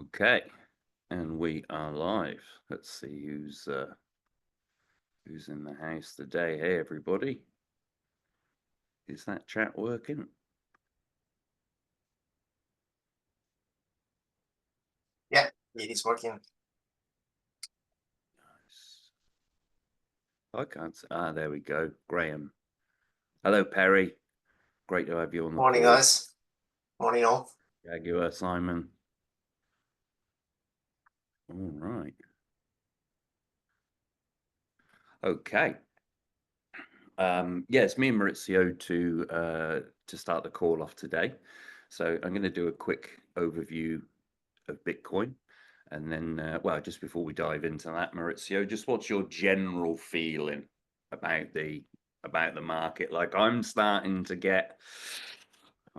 Okay, and we are live. Let's see who's in the house today. Hey, everybody. Is that chat working? Yeah, it is working. Nice. I can't see. Ah, there we go. Graham. Hello, Perry. Great to have you on the Morning, call. guys. Morning, all. Jaguar, Simon. All right. Okay. Yeah, it's me and Maurizio to start the call off today. So I'm going to do a quick overview of Bitcoin. And then, well, just before we dive into that, Maurizio, just what's your general feeling about the market? Like, I'm starting to get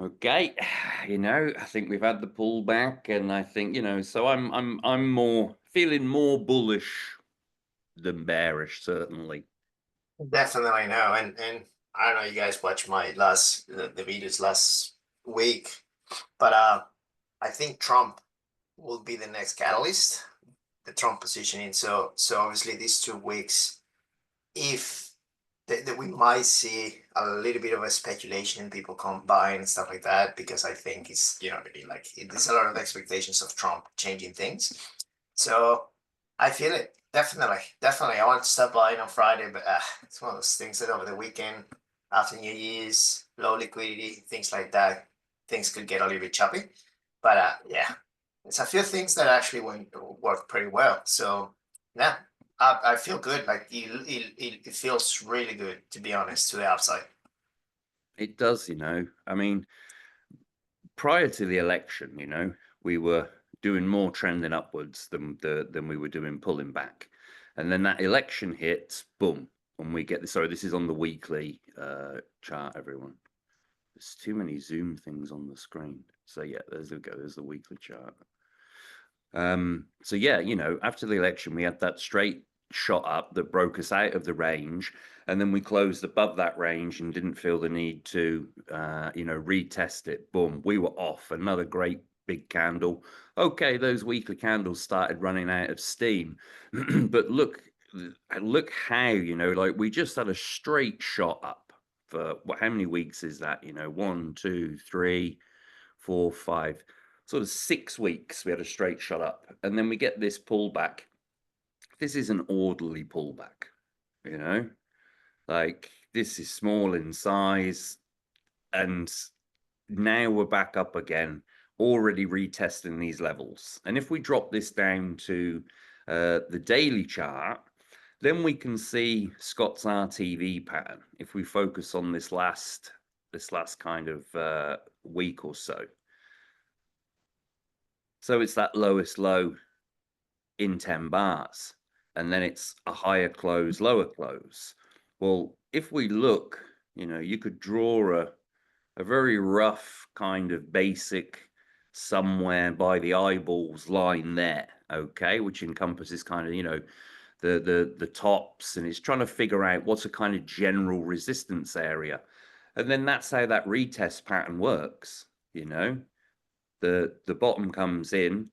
okay, I think we've had the pullback, and I think, so I'm more feeling more bullish than bearish, certainly. Definitely no. And I don't know, you guys watched my the videos last week, but I think Trump will be the next catalyst, the Trump positioning. So obviously these 2 weeks, if that we might see a little bit of a speculation and people come by and stuff like that, because I think it's really like there's a lot of expectations of Trump changing things. So I feel it definitely. I want to stop by on Friday, but it's one of those things that over the weekend, after New Year's, low liquidity, things like that, things could get a little bit choppy. But yeah, it's a few things that actually work pretty well. So yeah, I feel good. Like it feels really good, to be honest, to the outside. It does, I mean, prior to the election, we were doing more trending upwards than we were doing pulling back. And then that election hits, boom, and we get this. Sorry, this is on the weekly chart, everyone. There's too many Zoom things on the screen. So yeah, there's the weekly chart. So yeah, after the election, we had that straight shot up that broke us out of the range, and then we closed above that range and didn't feel the need to, retest it. Boom, we were off. Another great big candle. Okay, those weekly candles started running out of steam, but look how, like we just had a straight shot up for how many weeks is that? 1, 2, 3, 4, 5, sort of 6 weeks. We had a straight shot up, and then we get this pullback. This is an orderly pullback, like this is small in size, and now we're back up again, already retesting these levels. And if we drop this down to the daily chart, then we can see Scott's RTV pattern if we focus on this last kind of week or so. So it's that lowest low in 10 bars, and then it's a higher close, lower close. Well, if we look, you could draw a very rough kind of basic somewhere by the eyeballs line there, okay, which encompasses kind of, the tops, and it's trying to figure out what's a kind of general resistance area. And then that's how that retest pattern works, the bottom comes in,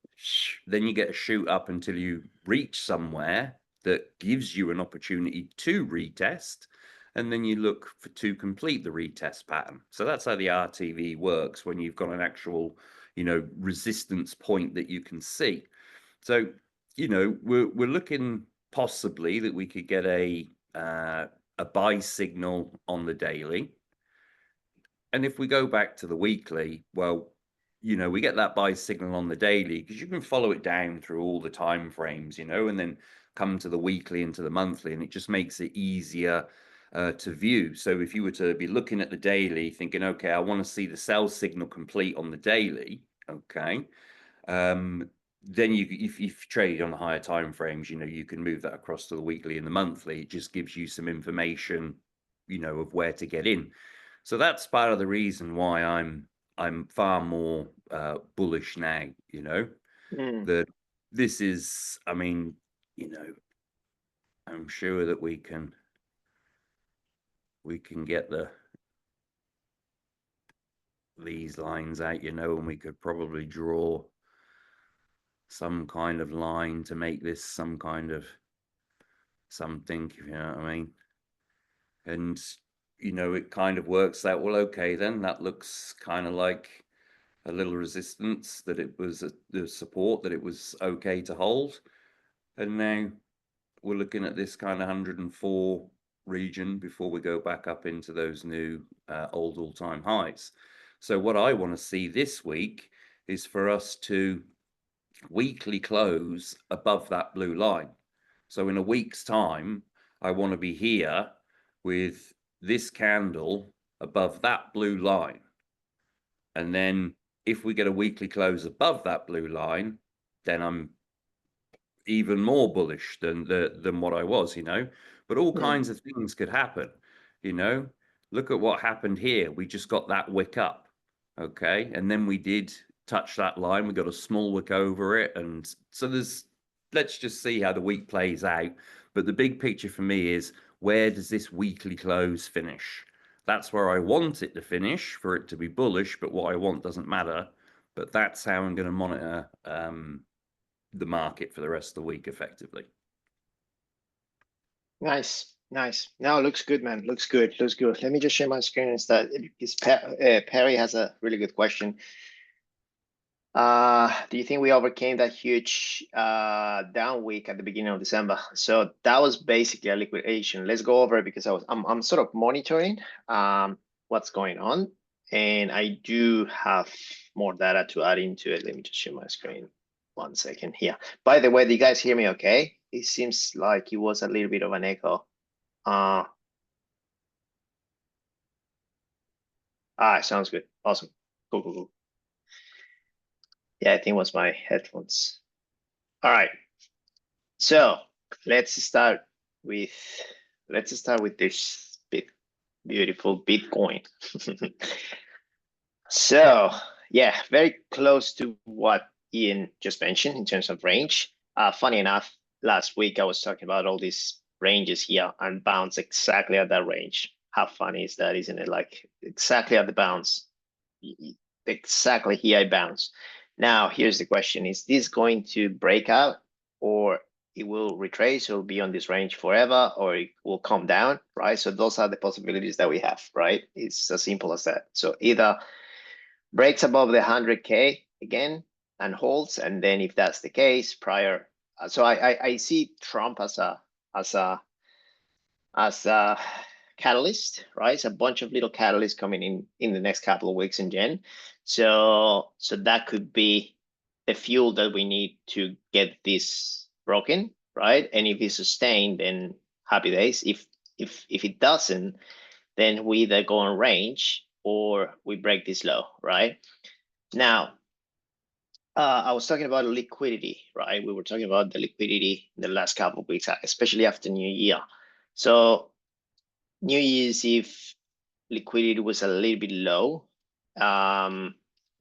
then you get a shoot up until you reach somewhere that gives you an opportunity to retest, and then you look to complete the retest pattern. So that's how the RTV works when you've got an actual, resistance point that you can see. So, we're looking possibly that we could get a buy signal on the daily. And if we go back to the weekly, well, we get that buy signal on the daily because you can follow it down through all the time frames, and then come to the weekly and to the monthly, and it just makes it easier to view. So if you were to be looking at the daily, thinking, okay, I want to see the sell signal complete on the daily, okay, then if you trade on the higher time frames, you can move that across to the weekly and the monthly. It just gives you some information, of where to get in. So that's part of the reason why I'm far more bullish now. That this is, I mean, I'm sure that we can get these lines out, and we could probably draw some kind of line to make this some kind of something, if you know what I mean. And, you know, it kind of works out, well, okay, then that looks kind of like a little resistance, that it was the support, that it was okay to hold. And now we're looking at this kind of 104 region before we go back up into those new old all-time highs. So what I want to see this week is for us to weekly close above that blue line. So in a week's time, I want to be here with this candle above that blue line. And then if we get a weekly close above that blue line, then I'm even more bullish than what I was, you know. But all kinds of things could happen, you know. Look at what happened here. We just got that wick up, okay, and then we did touch that line. We got a small wick over it, and so there's. Let's just see how the week plays out. But the big picture for me is, where does this weekly close finish? That's where I want it to finish, for it to be bullish. But what I want doesn't matter. But that's how I'm going to monitor the market for the rest of the week effectively. Nice. Now looks good, man. Looks good. Let me just share my screen instead. Perry has a really good question. Do you think we overcame that huge down week at the beginning of December? So that was basically a liquidation. Let's go over it, because I'm sort of monitoring what's going on, and I do have more data to add into it. Let me just share my screen 1 second here. By the way, do you guys hear me okay? It seems like it was a little bit of an echo. Sounds good. Awesome. Cool. Yeah, I think it was my headphones. All right. So let's start with this beautiful Bitcoin. So yeah, very close to what Ian just mentioned in terms of range. Funny enough, last week I was talking about all these ranges here and bounce exactly at that range. How funny is that, isn't it? Like exactly at the bounce, exactly here I bounce. Now here's the question: is this going to break out, or it will retrace, it'll be on this range forever, or it will come down, right? So those are the possibilities that we have, right? It's as simple as that. So either breaks above the 100K again and holds, and then if that's the case, so I see Trump as a catalyst, right? It's a bunch of little catalysts coming in the next couple of weeks in Jan. So that could be the fuel that we need to get this broken, right? And if it's sustained, then happy days. If it doesn't, then we either go on range or we break this low, right? Now, I was talking about liquidity, right? We were talking about the liquidity in the last couple of weeks, especially after New Year. So New Year's Eve liquidity was a little bit low.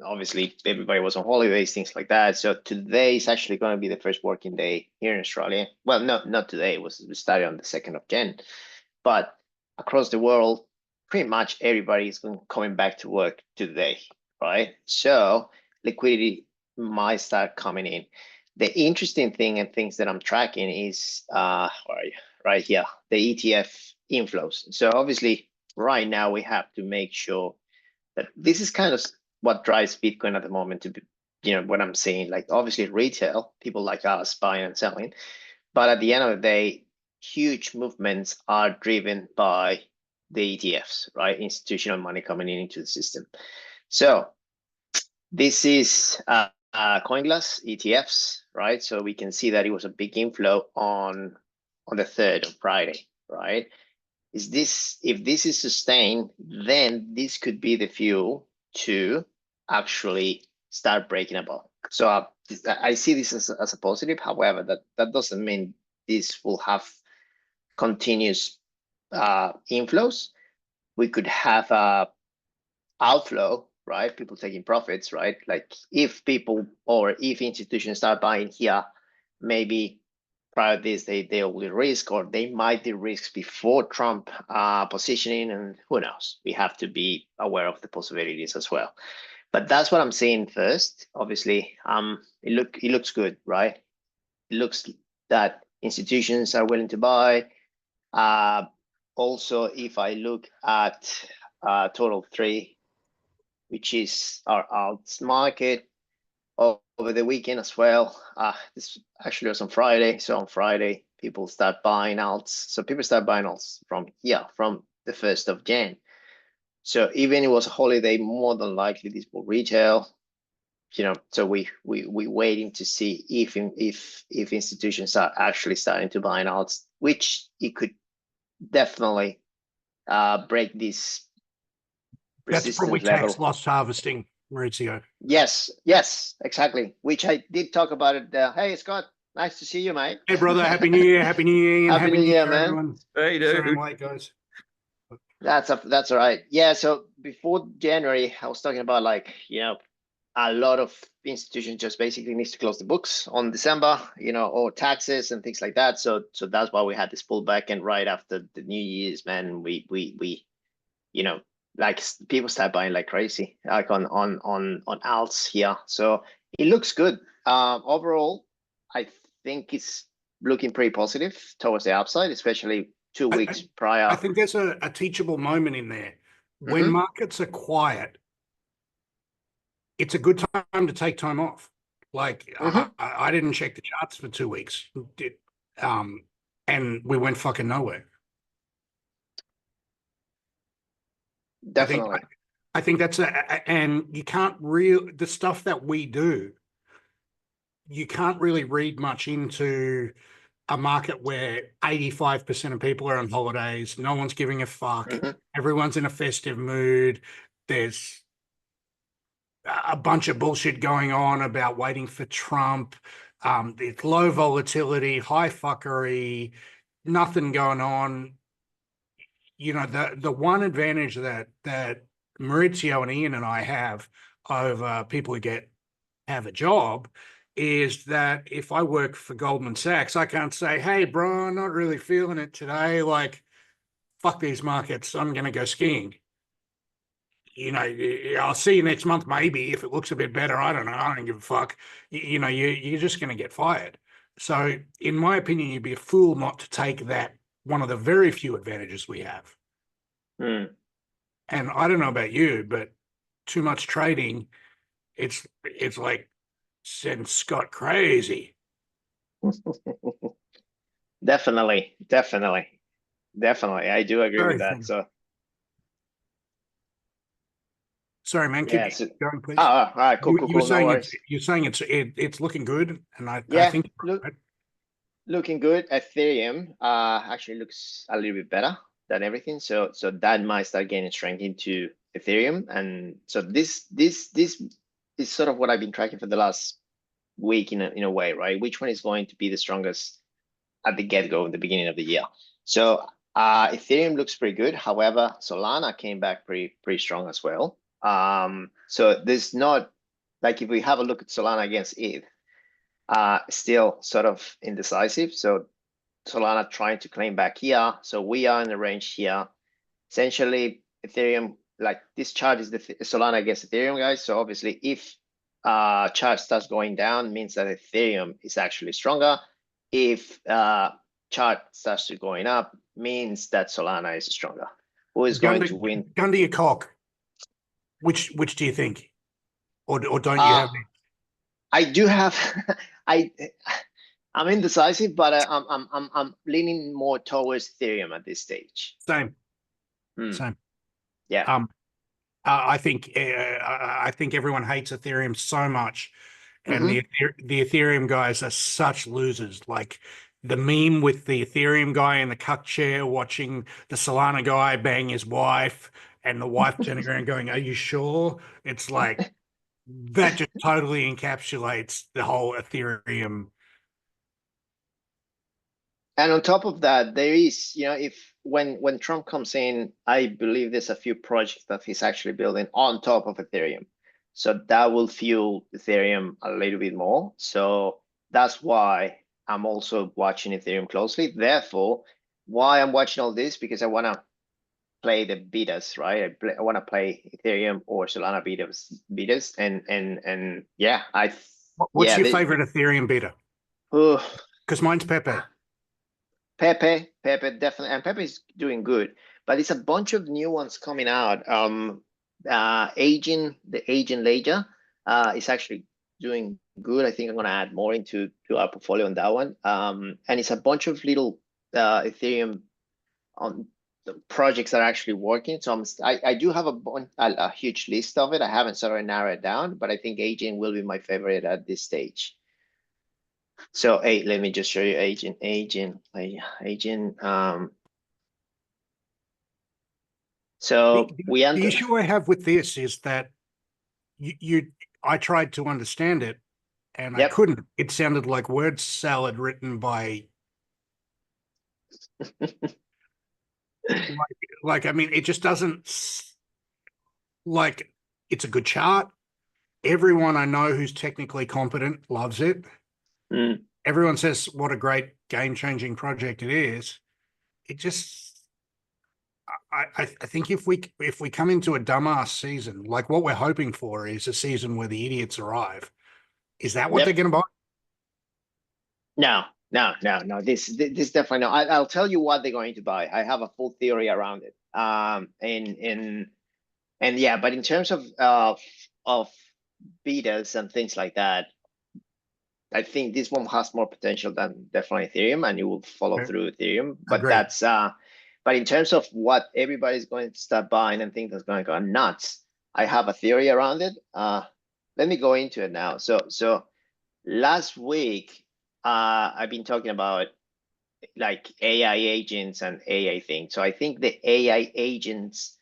Obviously, everybody was on holidays, things like that. So today is actually going to be the first working day here in Australia. Well, no, not today. We started on the 2nd of Jan. But across the world, pretty much everybody is coming back to work today, right? So liquidity might start coming in. The interesting thing and things that I'm tracking is right here, the ETF inflows. So obviously, right now we have to make sure that this is kind of what drives Bitcoin at the moment to be, you know, what I'm saying, like obviously retail, people like us buying and selling, but at the end of the day, huge movements are driven by the ETFs, right? Institutional money coming into the system. So this is CoinGlass ETFs, right? So we can see that it was a big inflow on the 3rd of Friday, right? If this is sustained, then this could be the fuel to actually start breaking above. So I see this as a positive. However, that doesn't mean this will have continuous inflows. We could have a outflow, right? People taking profits, right? Like if people or if institutions start buying here, maybe prior to this they will risk, or they might de-risk before Trump positioning, and who knows? We have to be aware of the possibilities as well. But that's what I'm seeing first. Obviously, it looks good, right? It looks that institutions are willing to buy. Also, if I look at total 3, which is our alts market over the weekend as well. This actually was on Friday. So on Friday, people start buying alts. So people start buying alts from the 1st of Jan. So even it was a holiday, more than likely this will retail. So we waiting to see if institutions are actually starting to buy alts, which it could definitely break this That's probably resistance level. tax loss harvesting, Maurizio. Yes, exactly. Which I did talk about it. Hey, Scott, nice to see you, mate. Hey, brother, Happy New Year, Happy New Year, and Happy New Year, man. everyone. Hey, Sorry, dude. I'm late, guys. That's all right. Yeah. So before January, I was talking about a lot of institutions just basically needs to close the books on December, or taxes and things like that. So that's why we had this pullback, and right after the New Year's, man, we like people start buying like crazy, like on alts here. So it looks good. Overall, I think it's looking pretty positive towards the upside, especially 2 weeks prior. I think there's a teachable moment in there. When markets are quiet, it's a good time to take time off. Like I didn't check the charts for 2 weeks, and we went fucking nowhere. Definitely. I think that's and you can't the stuff that we do, you can't really read much into a market where 85% of people are on holidays. No one's giving a fuck. Everyone's in a festive mood. There's a bunch of bullshit going on about waiting for Trump. It's low volatility, high fuckery, nothing going on. The one advantage that Maurizio and Ian and I have over people who have a job is that if I work for Goldman Sachs, I can't say, hey, bro, I'm not really feeling it today. Like, fuck these markets. I'm going to go skiing. I'll see you next month, maybe, if it looks a bit better. I don't know. I don't give a fuck. You're just going to get fired. So, in my opinion, you'd be a fool not to take that, one of the very few advantages we have. And I don't know about you, but too much trading, it's like send Scott crazy. Definitely. I do agree with that. So sorry, man. Keep going, please. All right, cool. You were saying No you're saying it's looking good, and I think looking good. Ethereum actually looks a little bit better than everything. So that might start gaining strength into Ethereum, and so this is sort of what I've been tracking for the last week in a way, right? Which one is going to be the strongest at the get-go in the beginning of the year? So Ethereum looks pretty good. However, Solana came back pretty strong as well. So there's not, like, if we have a look at Solana against ETH, still sort of indecisive. So Solana trying to claim back here. So we are in the range here. Essentially, Ethereum, like this chart is the Solana against Ethereum, guys. So obviously, if chart starts going down, means that Ethereum is actually stronger. If chart starts to going up, means that Solana is stronger. Who is going to win? Gun to your cock. Which do you think, or don't you have? I do have. I'm indecisive, but I'm leaning more towards Ethereum at this stage. Same. Yeah. I think everyone hates Ethereum so much, and the Ethereum guys are such losers. Like the meme with the Ethereum guy in the cuck chair watching the Solana guy bang his wife, and the wife turning around going, "Are you sure?" It's like that just totally encapsulates the whole Ethereum. And on top of that, there is, if when Trump comes in, I believe there's a few projects that he's actually building on top of Ethereum. So that will fuel Ethereum a little bit more. So that's why I'm also watching Ethereum closely. Therefore, why I'm watching all this, because I want to play the betas, right? I want to play Ethereum or Solana betas, and yeah, What's yeah, your favorite Ethereum beta? oh, Because mine's Pepe. Pepe definitely, and Pepe is doing good, but it's a bunch of new ones coming out. The agent ledger is actually doing good. I think I'm gonna add more into our portfolio on that one. And it's a bunch of little Ethereum on the projects that are actually working. So I do have a huge list of it. I haven't sort of narrowed it down, but I think agent will be my favorite at this stage. So hey, let me just show you agent. So The issue I have with this is that I tried to understand it and I couldn't. It sounded like word salad written by like I mean, it just doesn't like it's a good chart. Everyone I know who's technically competent loves it. Mm. Everyone says what a great game-changing project it is. It just I think if we come into a dumbass season, like what we're hoping for is a season where the idiots arrive. Is that what they're going to buy? No. This definitely no. I'll tell you what they're going to buy. I have a full theory around it. And yeah, but in terms of betas and things like that, I think this one has more potential than definitely Ethereum, and it will follow through Ethereum. But Agreed. that's but in terms of what everybody's going to start buying and think that's going to go nuts, I have a theory around it. Let me go into it now. So last week, I've been talking about like AI agents and AI things. So I think the AI agents,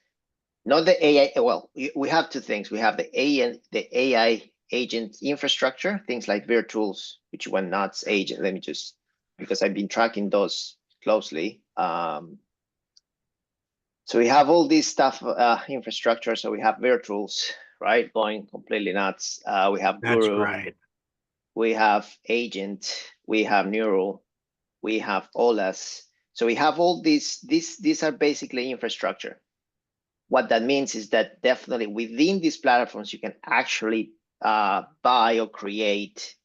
not the AI, well, we have two things. We have the AI agent infrastructure, things like virtuals, which went nuts agent. Let me just, because I've been tracking those closely. So we have all this stuff, infrastructure. So we have virtuals, right? Going completely nuts. We have That's Guru. right. We have agent. We have neural. We have OLAS. So we have all these are basically infrastructure. What that means is that definitely within these platforms, you can actually buy or create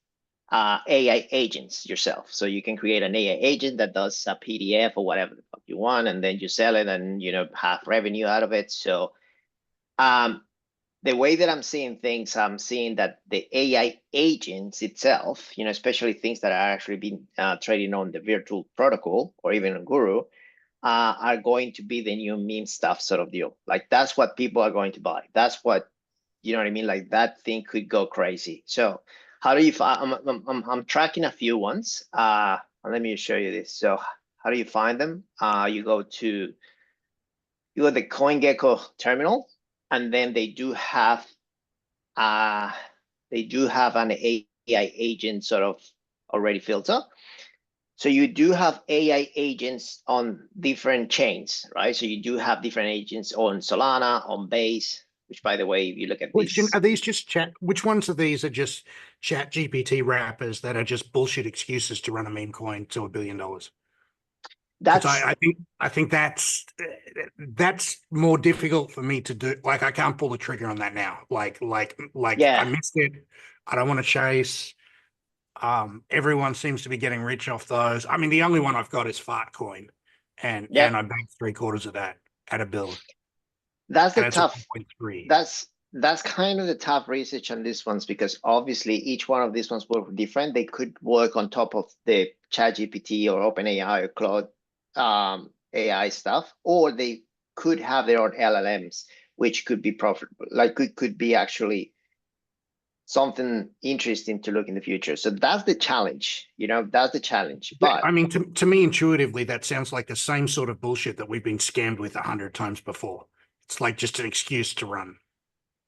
AI agents yourself. So you can create an AI agent that does a PDF or whatever the fuck you want, and then you sell it and have revenue out of it. So the way that I'm seeing things, I'm seeing that the AI agents itself, especially things that are actually being trading on the virtual protocol or even on Guru, are going to be the new meme stuff sort of deal. Like that's what people are going to buy. That's what, you know what I mean? Like that thing could go crazy. So how do you find, I'm tracking a few ones. Let me show you this. So how do you find them? You go to the CoinGecko terminal, and then they do have an AI agent sort of already filter. So you do have AI agents on different chains, right? So you do have different agents on Solana, on Base, which by the way, if you look at Which this, are these just chat? Which ones of these are just chat GPT wrappers that are just bullshit excuses to run a meme coin to $1 billion? Because I think that's more difficult for me to do. Like I can't pull the trigger on that now. Like yeah. I missed it. I don't want to chase. Everyone seems to be getting rich off those. I mean, the only one I've got is Fartcoin, and I banked 3/4 of that at a bill. That's the and tough. 1.3. That's kind of the tough research on these ones, because obviously each one of these ones work different. They could work on top of the ChatGPT or OpenAI or Claude AI stuff, or they could have their own LLMs, which could be profitable. Like could be actually something interesting to look in the future. So that's the challenge, that's the challenge. But I mean, to me, intuitively, that sounds like the same sort of bullshit that we've been scammed with 100 times before. It's like just an excuse to run.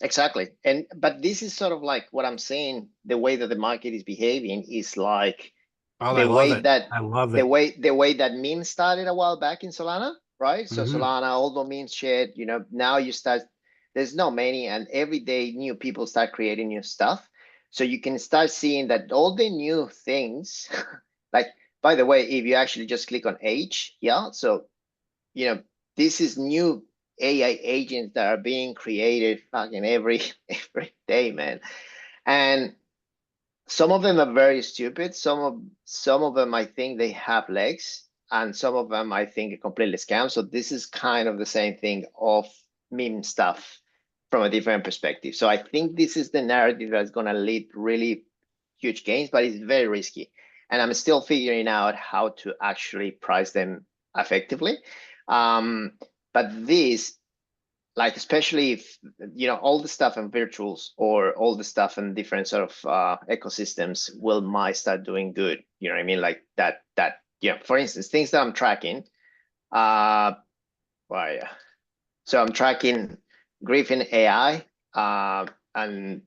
Exactly. But this is sort of like what I'm saying, the way that the market is behaving is like the way that the way that memes started a while back in Solana, right? So Solana, all the memes shit, now there's no many, and every day new people start creating new stuff. So you can start seeing that all the new things, like, by the way, if you actually just click on age, yeah. So, this is new AI agents that are being created fucking every day, man. And some of them are very stupid. Some of them I think they have legs, and some of them I think are completely scam. So this is kind of the same thing of meme stuff from a different perspective. So I think this is the narrative that's gonna lead really huge gains, but it's very risky. And I'm still figuring out how to actually price them effectively. But this, like, especially if, you know, all the stuff in virtuals or all the stuff in different sort of ecosystems might start doing good. You know what I mean? Like yeah, for instance, things that I'm tracking, so I'm tracking Griffin AI, and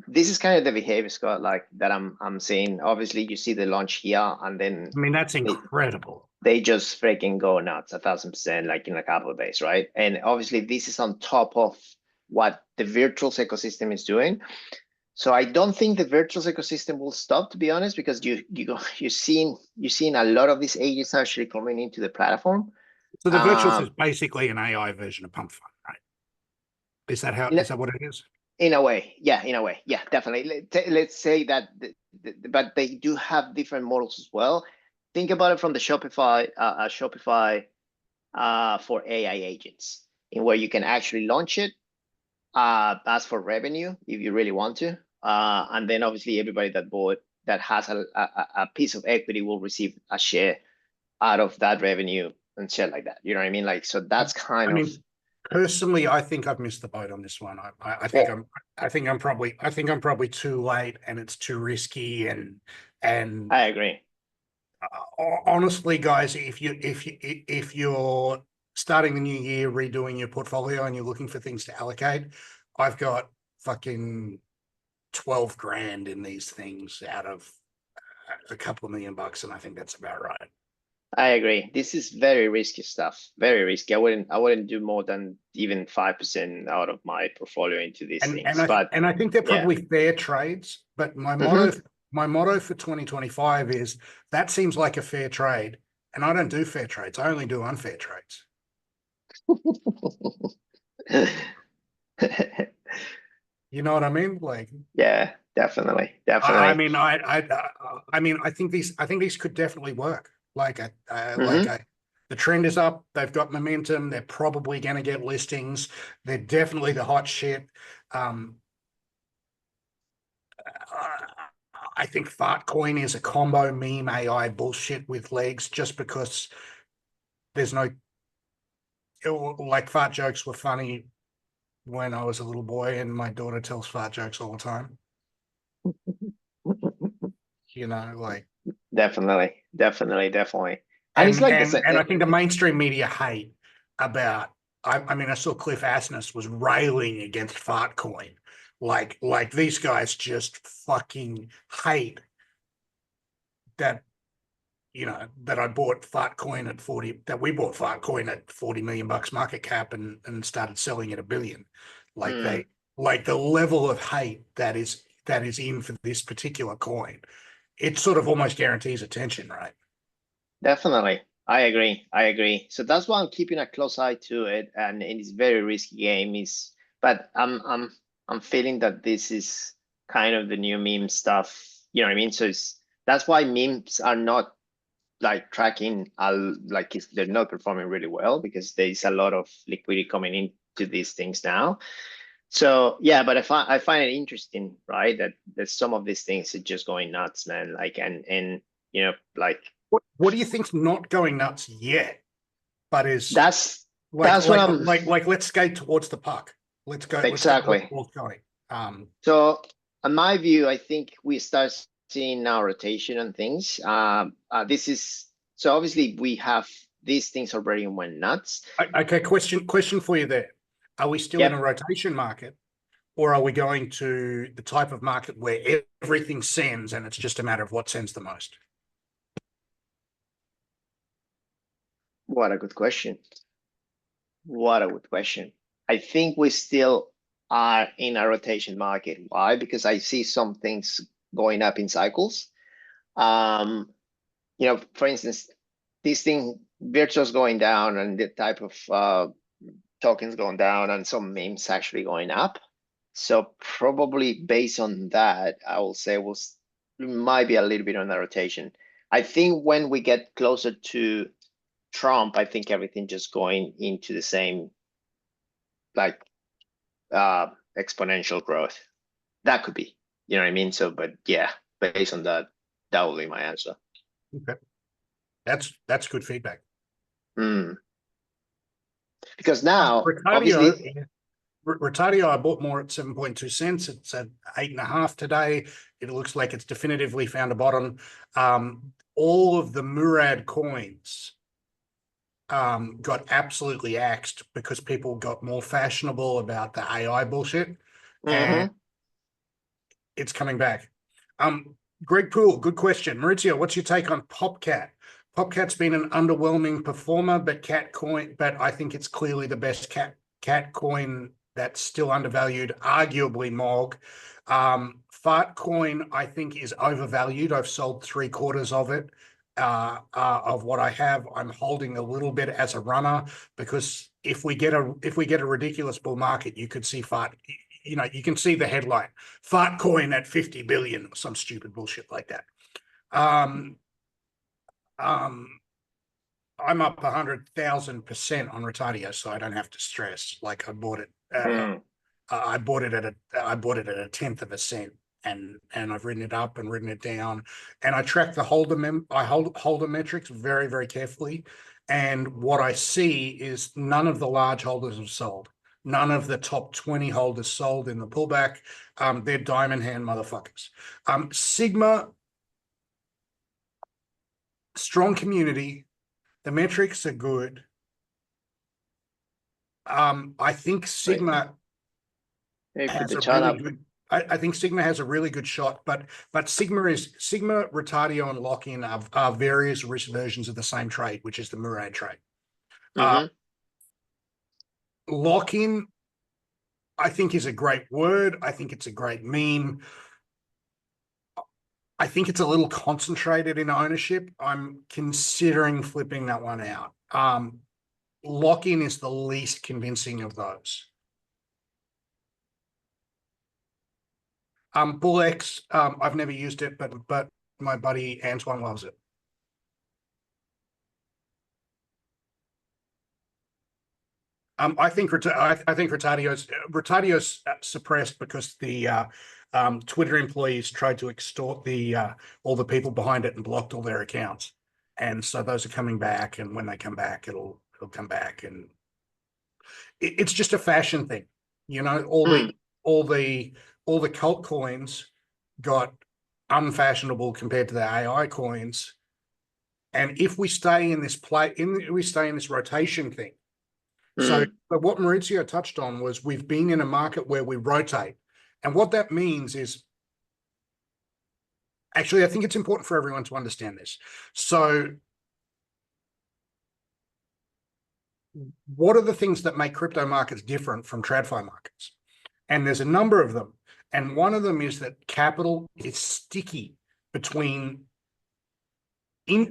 this is kind of the behavior, Scott, like that I'm seeing. Obviously, you see the launch here, and then I mean, that's incredible. they just freaking go nuts 1,000%, like in a couple of days, right? And obviously, this is on top of what the virtuals ecosystem is doing. So I don't think the virtuals ecosystem will stop, to be honest, because you're seeing a lot of these agents actually coming into the platform. So the virtuals is basically an AI version of Pump Fund, right? Is that In a- is that what it is? In a way, yeah, definitely. Let's say that, but they do have different models as well. Think about it from the Shopify, for AI agents, in where you can actually launch it, ask for revenue if you really want to, and then obviously everybody that has a piece of equity will receive a share out of that revenue and shit like that. You know what I mean? Like, so that's kind of. Personally, I think I've missed the boat on this one. I think I'm probably too late, and it's too risky, and I agree. Honestly, guys, if you're starting the new year, redoing your portfolio, and you're looking for things to allocate, I've got fucking 12 grand in these things out of a couple of $1 million, and I think that's about right. I agree. This is very risky stuff. Very risky. I wouldn't do more than even 5% out of my portfolio into these things. And I think they're probably fair trades. But my motto for 2025 is that seems like a fair trade, and I don't do fair trades. I only do unfair trades. You know what I mean? Like, yeah, definitely. I mean, I think these could definitely work. The trend is up. They've got momentum. They're probably going to get listings. They're definitely the hot shit. I think Fartcoin is a combo meme AI bullshit with legs, just because there's no, like, fart jokes were funny when I was a little boy, and my daughter tells fart jokes all the time. You know, like, definitely. And it's like, and I think the mainstream media hate about. I mean, I saw Cliff Asness was railing against Fartcoin, like these guys just fucking hate that. You know, that I bought Fartcoin at 40. That we bought Fartcoin at $40 million market cap and started selling at $1 billion. Like the level of hate that is in for this particular coin, it sort of almost guarantees attention, right? Definitely. I agree. So that's why I'm keeping a close eye to it, and it's very risky game. But I'm feeling that this is kind of the new meme stuff. You know what I mean? So that's why memes are not like tracking, they're not performing really well, because there's a lot of liquidity coming into these things now. So yeah, but I find it interesting, right? That some of these things are just going nuts, man. Like, and you know, like. What do you think's not going nuts yet, but is that's what I'm like let's skate towards the puck. Let's go exactly. Let's go going. So in my view, I think we start seeing now rotation and things. This is so obviously we have these things already went nuts. Okay, question for you there. Are we still in a rotation market, or are we going to the type of market where everything sends and it's just a matter of what sends the most? What a good question. I think we still are in a rotation market. Why? Because I see some things going up in cycles. You know, for instance, this thing, virtuals going down, and the type of tokens going down and some memes actually going up. So probably based on that, I will say we might be a little bit on the rotation. I think when we get closer to Trump, I think everything just going into the same like exponential growth. That could be, you know what I mean? So, but yeah, based on that, that will be my answer. Okay. That's good feedback. Because now, Retardio, obviously, Retardio, I bought more at 7.2 cents. It's at 8.5 today. It looks like it's definitively found a bottom. All of the Murad coins got absolutely axed because people got more fashionable about the AI bullshit, and it's coming back. Greg Poole, good question. Maurizio, what's your take on PopCat? PopCat's been an underwhelming performer, but I think it's clearly the best cat coin that's still undervalued, arguably MOG. Fart coin, I think, is overvalued. I've sold 3/4 of it. Of what I have, I'm holding a little bit as a runner, because if we get a ridiculous bull market, you could see fart. You know, you can see the headline, fart coin at 50 billion or some stupid bullshit like that. I'm up 100,000% on Retardio, so I don't have to stress. Like I bought it. I bought it at a 1/10 of a cent, and I've written it up and written it down, and I track the holder metrics very, very carefully. And what I see is none of the large holders have sold. None of the top 20 holders sold in the pullback. They're diamond hand motherfuckers. Sigma, strong community. The metrics are good. I think Sigma has a really good. I think Sigma has a really good shot, but Sigma, Retardio, and Lock-in are various risk versions of the same trade, which is the Murad trade. Lock-in, I think, is a great word. I think it's a great meme. I think it's a little concentrated in ownership. I'm considering flipping that one out. Lock-in is the least convincing of those. BullX, I've never used it, but my buddy Antoine loves it. I think Retardio's suppressed because the Twitter employees tried to extort all the people behind it and blocked all their accounts, and so those are coming back. And when they come back, it'll come back, and it's just a fashion thing, you know. All the cult coins got unfashionable compared to the AI coins, and if we stay in this rotation thing. So, but what Maurizio touched on was we've been in a market where we rotate. And what that means is, actually, I think it's important for everyone to understand this. So what are the things that make crypto markets different from TradFi markets? And there's a number of them. And one of them is that capital is sticky between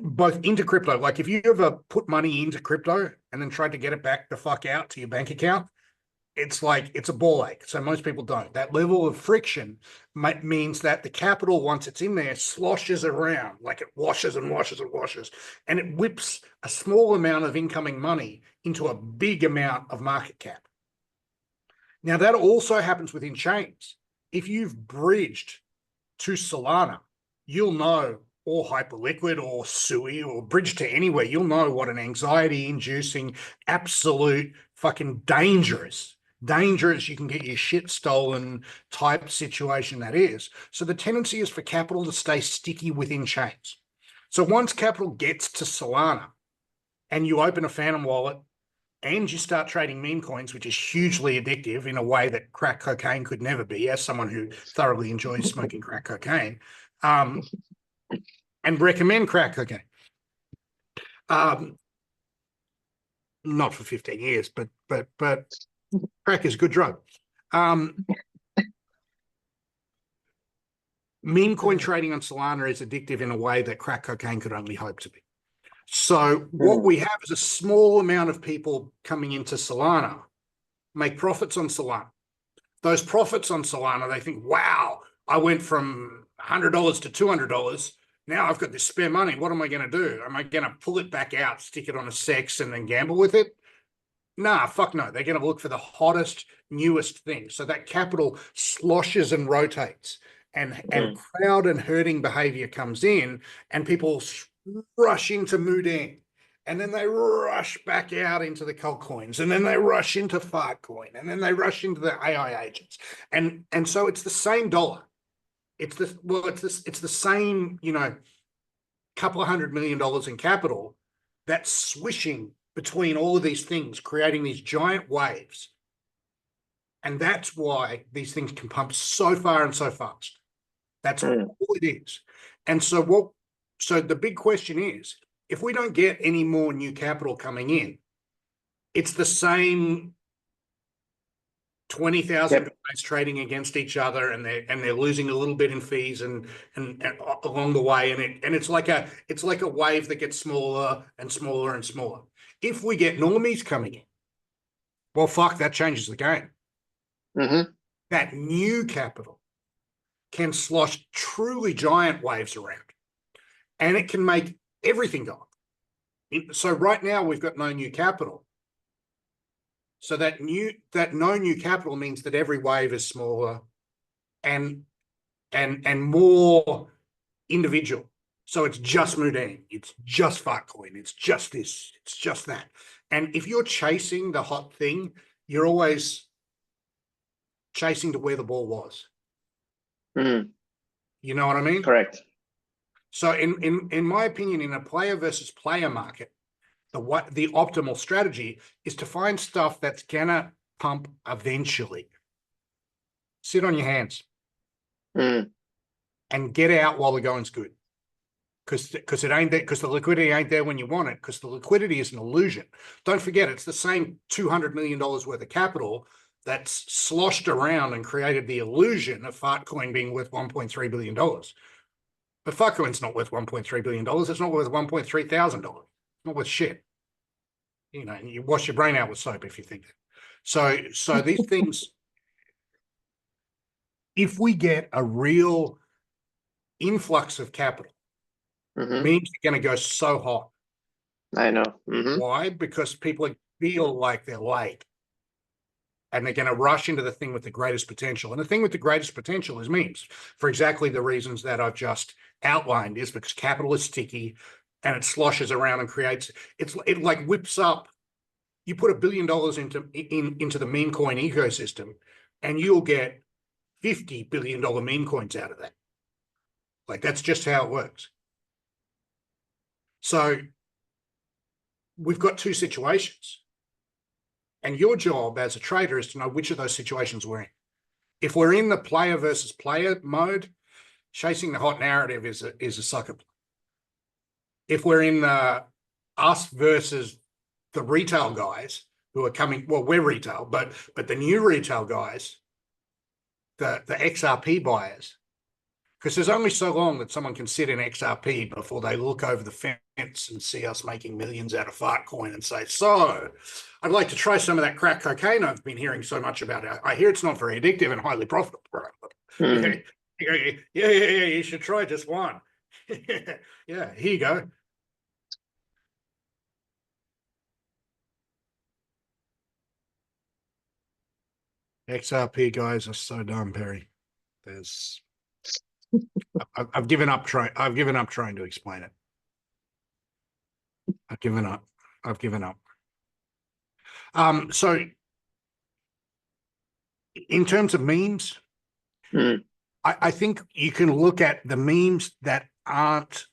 both into crypto. Like if you ever put money into crypto and then tried to get it back the fuck out to your bank account, it's like it's a ball ache. So most people don't. That level of friction means that the capital, once it's in there, sloshes around, like it washes and washes and washes, and it whips a small amount of incoming money into a big amount of market cap. Now that also happens within chains. If you've bridged to Solana, you'll know, or Hyperliquid or Sui or bridge to anywhere, you'll know what an anxiety-inducing, absolute fucking dangerous, you can get your shit stolen type situation that is. So the tendency is for capital to stay sticky within chains. So once capital gets to Solana and you open a Phantom wallet and you start trading meme coins, which is hugely addictive in a way that crack cocaine could never be, as someone who thoroughly enjoys smoking crack cocaine, and recommend crack cocaine. Not for 15 years, but crack is a good drug. Meme coin trading on Solana is addictive in a way that crack cocaine could only hope to be. So what we have is a small amount of people coming into Solana make profits on Solana. Those profits on Solana, they think, wow, I went from $100 to $200. Now I've got this spare money. What am I going to do? Am I going to pull it back out, stick it on a sex, and then gamble with it? Nah, fuck no. They're going to look for the hottest, newest thing. So that capital sloshes and rotates, and crowd and herding behavior comes in, and people rush into Mudang, and then they rush back out into the cult coins, and then they rush into Fartcoin, and then they rush into the AI agents, and so it's the same dollar. It's the same, couple of $100 million in capital that's swishing between all of these things, creating these giant waves. And that's why these things can pump so far and so fast. That's all it is. And so the big question is, if we don't get any more new capital coming in, it's the same 20,000 guys trading against each other, and they're losing a little bit in fees and along the way, and it's like a wave that gets smaller and smaller and smaller. If we get normies coming in, well, fuck, that changes the game. That new capital can slosh truly giant waves around, and it can make everything go up. So right now we've got no new capital. So that no new capital means that every wave is smaller and more individual. So it's just Mudang, it's just Fartcoin, it's just this, it's just that. And if you're chasing the hot thing, you're always chasing to where the ball was. You know what I mean? Correct. So in my opinion, in a player versus player market, the optimal strategy is to find stuff that's gonna pump eventually. Sit on your hands and get out while the going's good. Because it ain't there, because the liquidity ain't there when you want it, because the liquidity is an illusion. Don't forget, it's the same $200 million worth of capital that's sloshed around and created the illusion of Fartcoin being worth $1.3 billion. But Fartcoin's not worth $1.3 billion. It's not worth $1.3 thousand. It's not worth shit. You wash your brain out with soap if you think that. So these things, if we get a real influx of capital, means you're going to go so hot. I know. Why? Because people feel like they're late, and they're going to rush into the thing with the greatest potential. And the thing with the greatest potential is memes, for exactly the reasons that I've just outlined, is because capital is sticky and it sloshes around and creates, it like whips up. You put $1 billion into the meme coin ecosystem, and you'll get $50 billion meme coins out of that. Like, that's just how it works. So we've got two situations, and your job as a trader is to know which of those situations we're in. If we're in the player versus player mode, chasing the hot narrative is a sucker play. If we're in us versus the retail guys who are coming, well, we're retail, but the new retail guys, the XRP buyers, because there's only so long that someone can sit in XRP before they look over the fence and see us making millions out of Fartcoin and say, so I'd like to try some of that crack cocaine I've been hearing so much about. I hear it's not very addictive and highly profitable. Yeah, you should try just one. Yeah, here you go. XRP guys are so dumb, Perry. I've given up trying. I've given up trying to explain it. I've given up. So in terms of memes, I think you can look at the memes that aren't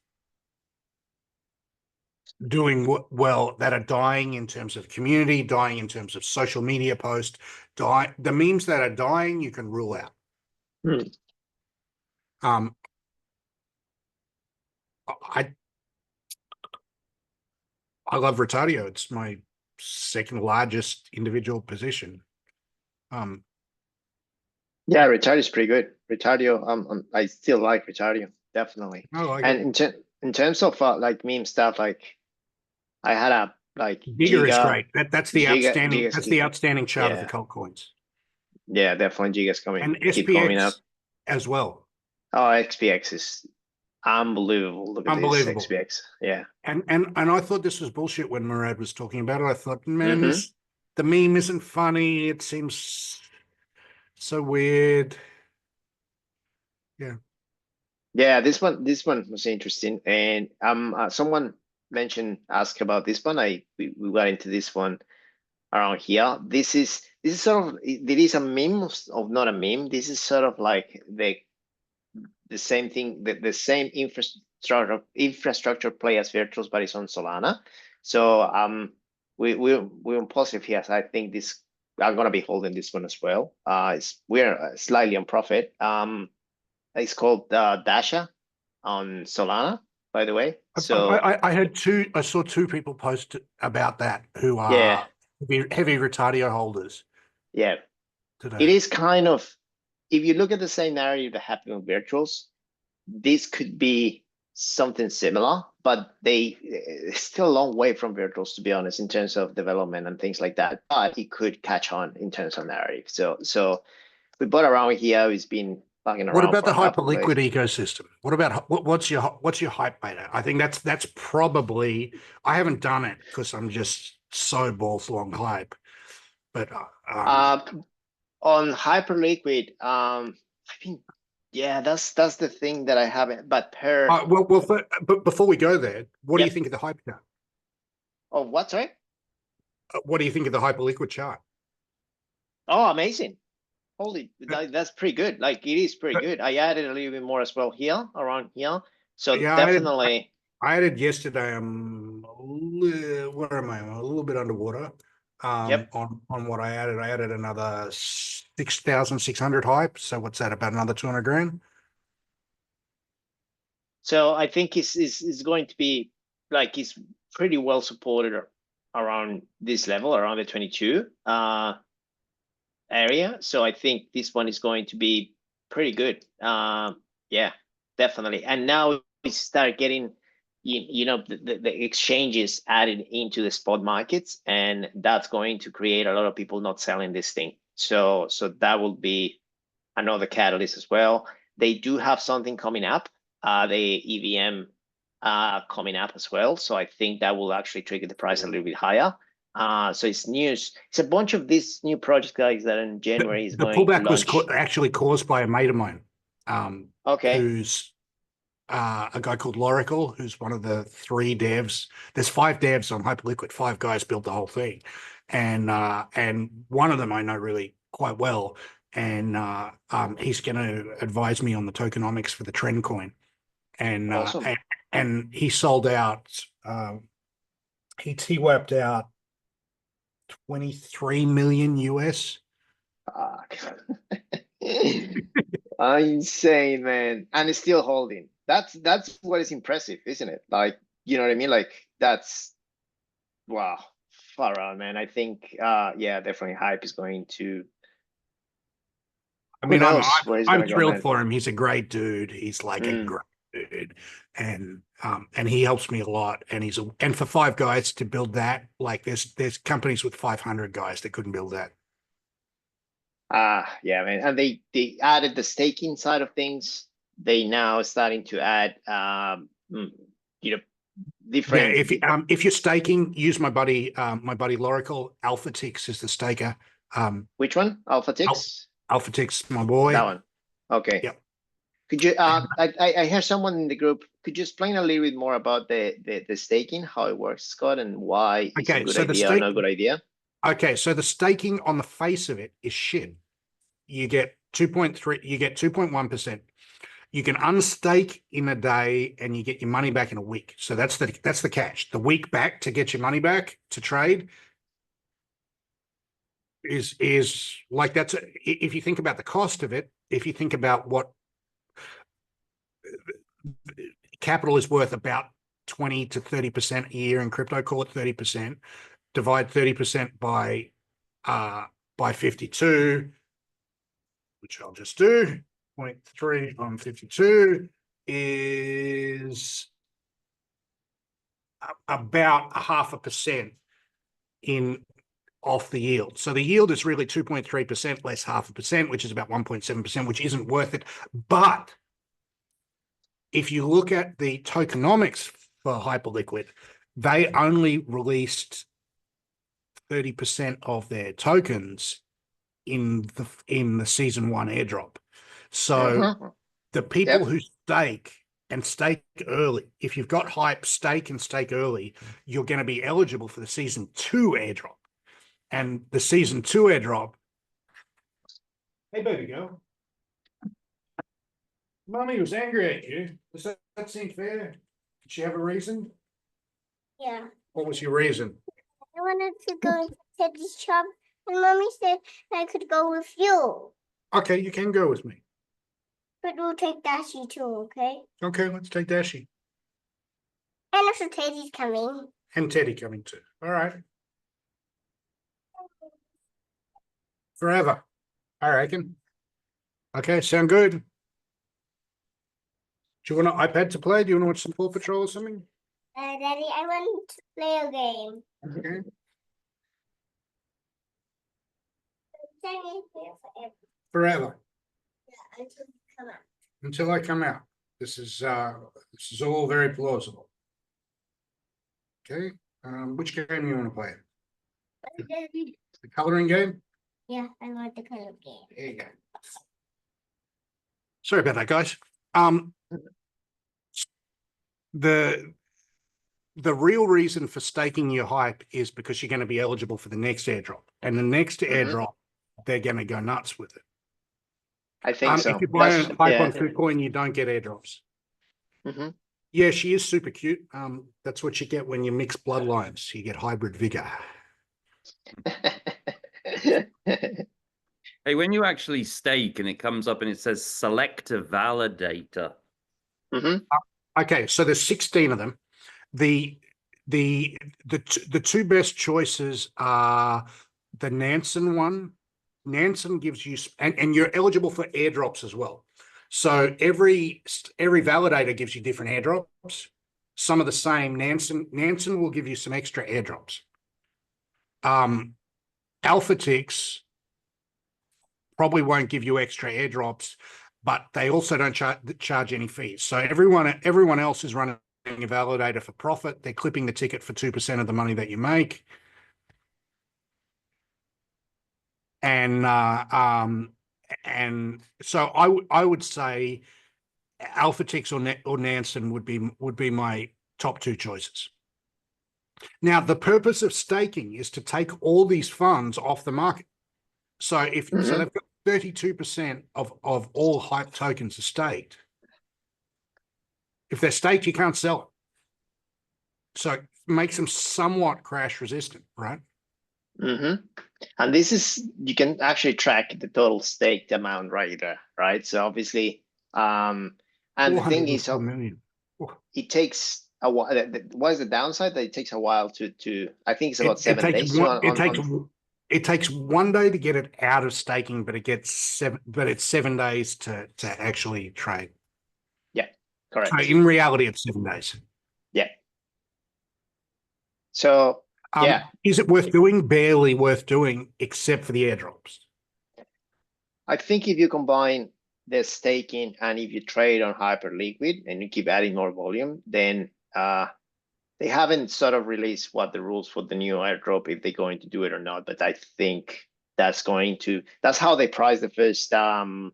doing well, that are dying in terms of community, dying in terms of social media posts, the memes that are dying, you can rule out. I love Retardio. It's my second largest individual position. Yeah, Retardio is pretty good. Retardio, I still like Retardio, definitely. I like and in terms of like meme stuff, like I had a Like Giga is great. That's the outstanding. Giga's That's the keep, outstanding chart of the yeah, cult coins, yeah, definitely Giga's and keep coming up. SPX as well. Oh, XPX is unbelievable. Look at this Unbelievable. XPX. Yeah. And I thought this was bullshit when Murad was talking about it. I thought, man, Mm-hmm. the meme isn't funny. It seems so weird. Yeah. Yeah, this one was interesting, and someone asked about this one. We got into this one around here. This is sort of, it is a meme of not a meme. This is sort of like the same thing, the same infrastructure play as Virtuals, but it's on Solana. So we're on positive here. So I think this, I'm gonna be holding this one as well. We're slightly on profit. It's called Dasha on Solana, by the way. So I saw two people post about that who yeah, are heavy Retardio holders yeah, it today. is kind of, if you look at the same narrative that happened with Virtuals, this could be something similar, but it's still a long way from Virtuals, to be honest, in terms of development and things like that. But it could catch on in terms of narrative. So we bought around here. It's been bugging What around about for the a couple of days. Hyperliquid ecosystem? What about what's your hype beta? I think that's probably, I haven't done it because I'm just so balls long hype. But On Hyperliquid, I think, yeah, that's the thing that I haven't. But but before we go there, what do you Yep. think of the hype chart? Oh, what, sorry? What do you think of the Hyperliquid chart? Oh, amazing! Holy, that's pretty good. Like, it is pretty good. I added a little bit more as well here, around here. So Yeah, definitely. I added yesterday. Where am I? I'm a little bit underwater. Yep. On what I added another 6,600 hype. So what's that? About another 200 grand. So I think it's going to be like, it's pretty well supported around this level, around the 22 area. So I think this one is going to be pretty good. Yeah, definitely. And now we start getting, the exchanges added into the spot markets, and that's going to create a lot of people not selling this thing. So that will be another catalyst as well. They do have something coming up, the EVM coming up as well. So I think that will actually trigger the price a little bit higher. So it's news. It's a bunch of these new projects, guys, that in January is The going to pullback was launch. actually caused by a mate of mine, Okay. who's a guy called Loracle, who's one of the 3 devs. There's 5 devs on Hyperliquid. 5 guys built the whole thing, and one of them I know really quite well, and he's going to advise me on the tokenomics for the trend coin, and Awesome. and he sold out. He wiped out 23 million US. Insane, man. And it's still holding. That's what is impressive, isn't it? Like, you know what I mean? Like, that's, wow, far out, man. I think yeah, definitely hype is going to, I who mean, knows where he's I'm gonna go, thrilled man. for him. He's a great dude. He's like a great dude, and he helps me a lot. And for 5 guys to build that, like there's companies with 500 guys that couldn't build that. Yeah, man. And they added the staking side of things. They now starting to add different. Yeah, if you're staking, use my buddy Loracle. AlphaTix is the staker. Which one? AlphaTix? AlphaTix, my boy. That one. Okay. Yep. Could you I heard someone in the group, could you explain a little bit more about the staking, how it works, Scott, and why it's a good idea or not a good idea? Okay, so the staking on the face of it is shit. You get 2.3, you get 2.1%. You can unstake in a day and you get your money back in a week. So that's the catch. The week back to get your money back to trade is like, that's, if you think about the cost of it, if you think about what capital is worth, about 20 to 30% a year in crypto, call it 30%, divide 30% by 52, which I'll just do. 0.3 on 52 is about 0.5%. in off the yield. So the yield is really 2.3% less 0.5%, which is about 1.7%, which isn't worth it. But if you look at the tokenomics for Hyperliquid, they only released 30% of their tokens in the season 1 airdrop. So the people who stake early, if you've got hype, stake early, you're going to be eligible for the season 2 airdrop. And the season 2 airdrop. Hey, baby girl. Mommy was angry at you. Does that seem fair? Did she have a reason? Yeah. What was your reason? I wanted to go to Teddy's shop, and Mommy said I could go with you. Okay, you can go with me. But we'll take Dashi too, okay? Okay, let's take Dashi. And also Teddy's coming. And Teddy coming too. All right. Forever, I reckon. Okay, sound good. Do you want an iPad to play? Do you want to watch some Paw Patrol or something? Daddy, I want to play a game. Okay. Stay here forever. Forever. Yeah, until you come out. Until I come out. This is all very plausible. Okay. Which game do you want to play? Daddy. The coloring game? Yeah, I want the color game. There you go. Sorry about that, guys. The real reason for staking your hype is because you're going to be eligible for the next airdrop. And the next airdrop, they're going to go nuts with it. I think so. If you buy That's- a hype yeah. on KuCoin, you don't get airdrops. Mhm. Yeah, she is super cute. That's what you get when you mix bloodlines. You get hybrid vigor. Hey, when you actually stake and it comes up and it says select a validator. Okay, so there's 16 of them. The two best choices are the Nansen one. Nansen gives you, and you're eligible for airdrops as well. So every validator gives you different airdrops. Some of the same. Nansen will give you some extra airdrops. AlphaTix probably won't give you extra airdrops, but they also don't charge any fees. So everyone else is running a validator for profit. They're clipping the ticket for 2% of the money that you make. And so I would say AlphaTix or Nansen would be my top 2 choices. Now, the purpose of staking is to take all these funds off the market. So so they've got 32% of all hype tokens are staked. If they're staked, you can't sell it. So it makes them somewhat crash resistant, right? And this is, you can actually track the total staked amount right there, right? So obviously, and the thing is, 404 million. it takes a while. What is the downside? That it takes a while to I think it's about 7 days. It takes 1 day to get it out of staking, but it's 7 days to actually trade. Yeah, correct. So in reality, it's 7 days. Yeah. So yeah, is it worth doing? Barely worth doing, except for the airdrops. I think if you combine the staking and if you trade on Hyperliquid and you keep adding more volume, then they haven't sort of released what the rules for the new airdrop, if they're going to do it or not. But I think that's how they price the first airdrop,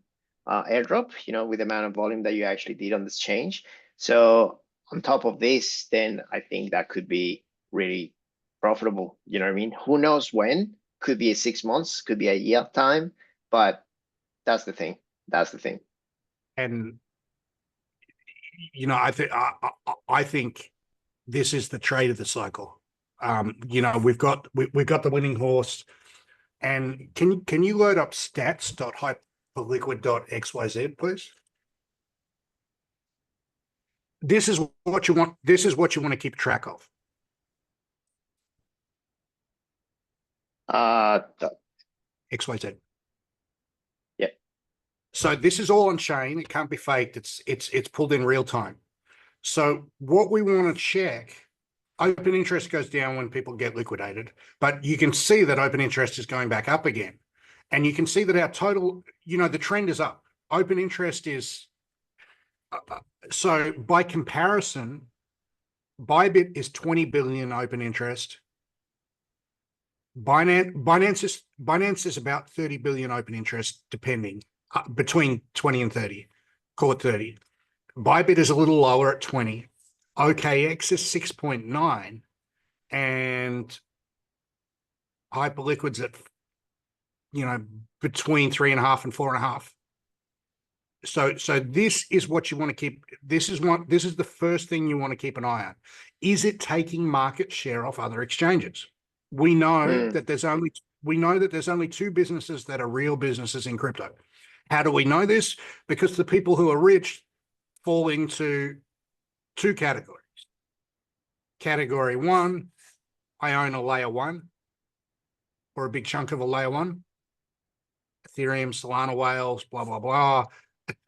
with the amount of volume that you actually did on this change. So on top of this, then I think that could be really profitable. You know what I mean? Who knows when? Could be 6 months, could be a year time, but that's the thing. And I think this is the trade of the cycle. We've got the winning horse. And can you load up stats.hyperliquid.xyz, please? This is what you want. This is what you want to keep track of. XYZ. Yeah. So this is all on chain. It can't be faked. It's pulled in real time. So what we want to check. open interest goes down when people get liquidated, but you can see that open interest is going back up again. And you can see that our total, the trend is up. Open interest is, so by comparison, Bybit is 20 billion open interest. Binance is about 30 billion open interest, depending, between 20 and 30, call it 30. Bybit is a little lower at 20. OKX is 6.9, and Hyperliquid's at, between 3.5 and 4.5. So this is what you want to keep. This is the first thing you want to keep an eye on. Is it taking market share off other exchanges? We know that there's only two businesses that are real businesses in crypto. How do we know this? Because the people who are rich fall into two categories. Category one, I own a layer one or a big chunk of a layer one. Ethereum, Solana whales, blah, blah, blah.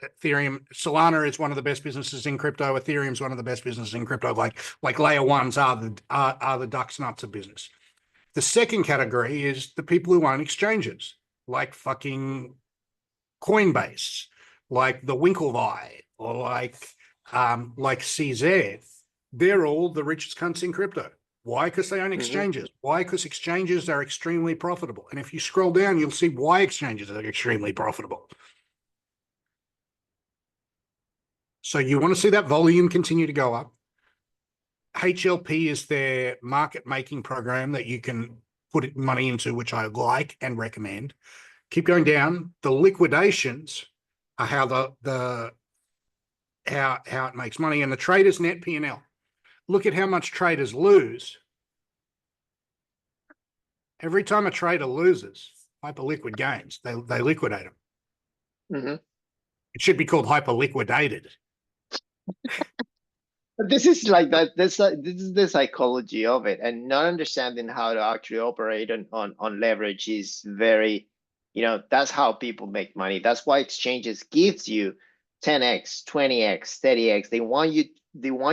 Ethereum, Solana is one of the best businesses in crypto. Ethereum is one of the best businesses in crypto. Like layer ones are the ducks nuts of business. The second category is the people who own exchanges, like fucking Coinbase, like the Winklevi, or like CZ. They're all the richest cunts in crypto. Why? Because they own exchanges. Why? Because exchanges are extremely profitable. And if you scroll down, you'll see why exchanges are extremely profitable. So you want to see that volume continue to go up. HLP is their market making program that you can put money into, which I like and recommend. Keep going down. The liquidations are how how it makes money, and the traders net P&L. Look at how much traders lose. Every time a trader loses, Hyperliquid gains. They liquidate them. It should be called Hyperliquidated. This is like that. This is the psychology of it, and not understanding how to actually operate on leverage is very, that's how people make money. That's why exchanges gives you 10x, 20x, 30x. They want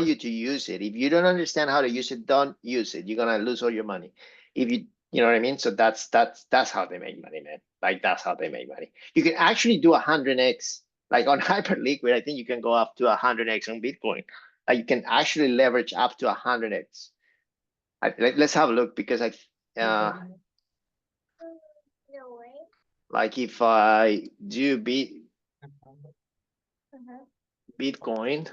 you to use it. If you don't understand how to use it, don't use it. You're gonna lose all your money. If you know what I mean. So that's how they make money, man. Like that's how they make money. You can actually do 100x. Like on Hyperliquid, I think you can go up to 100x on Bitcoin. Like you can actually leverage up to 100x. Let's have a look, because like if I do Bitcoin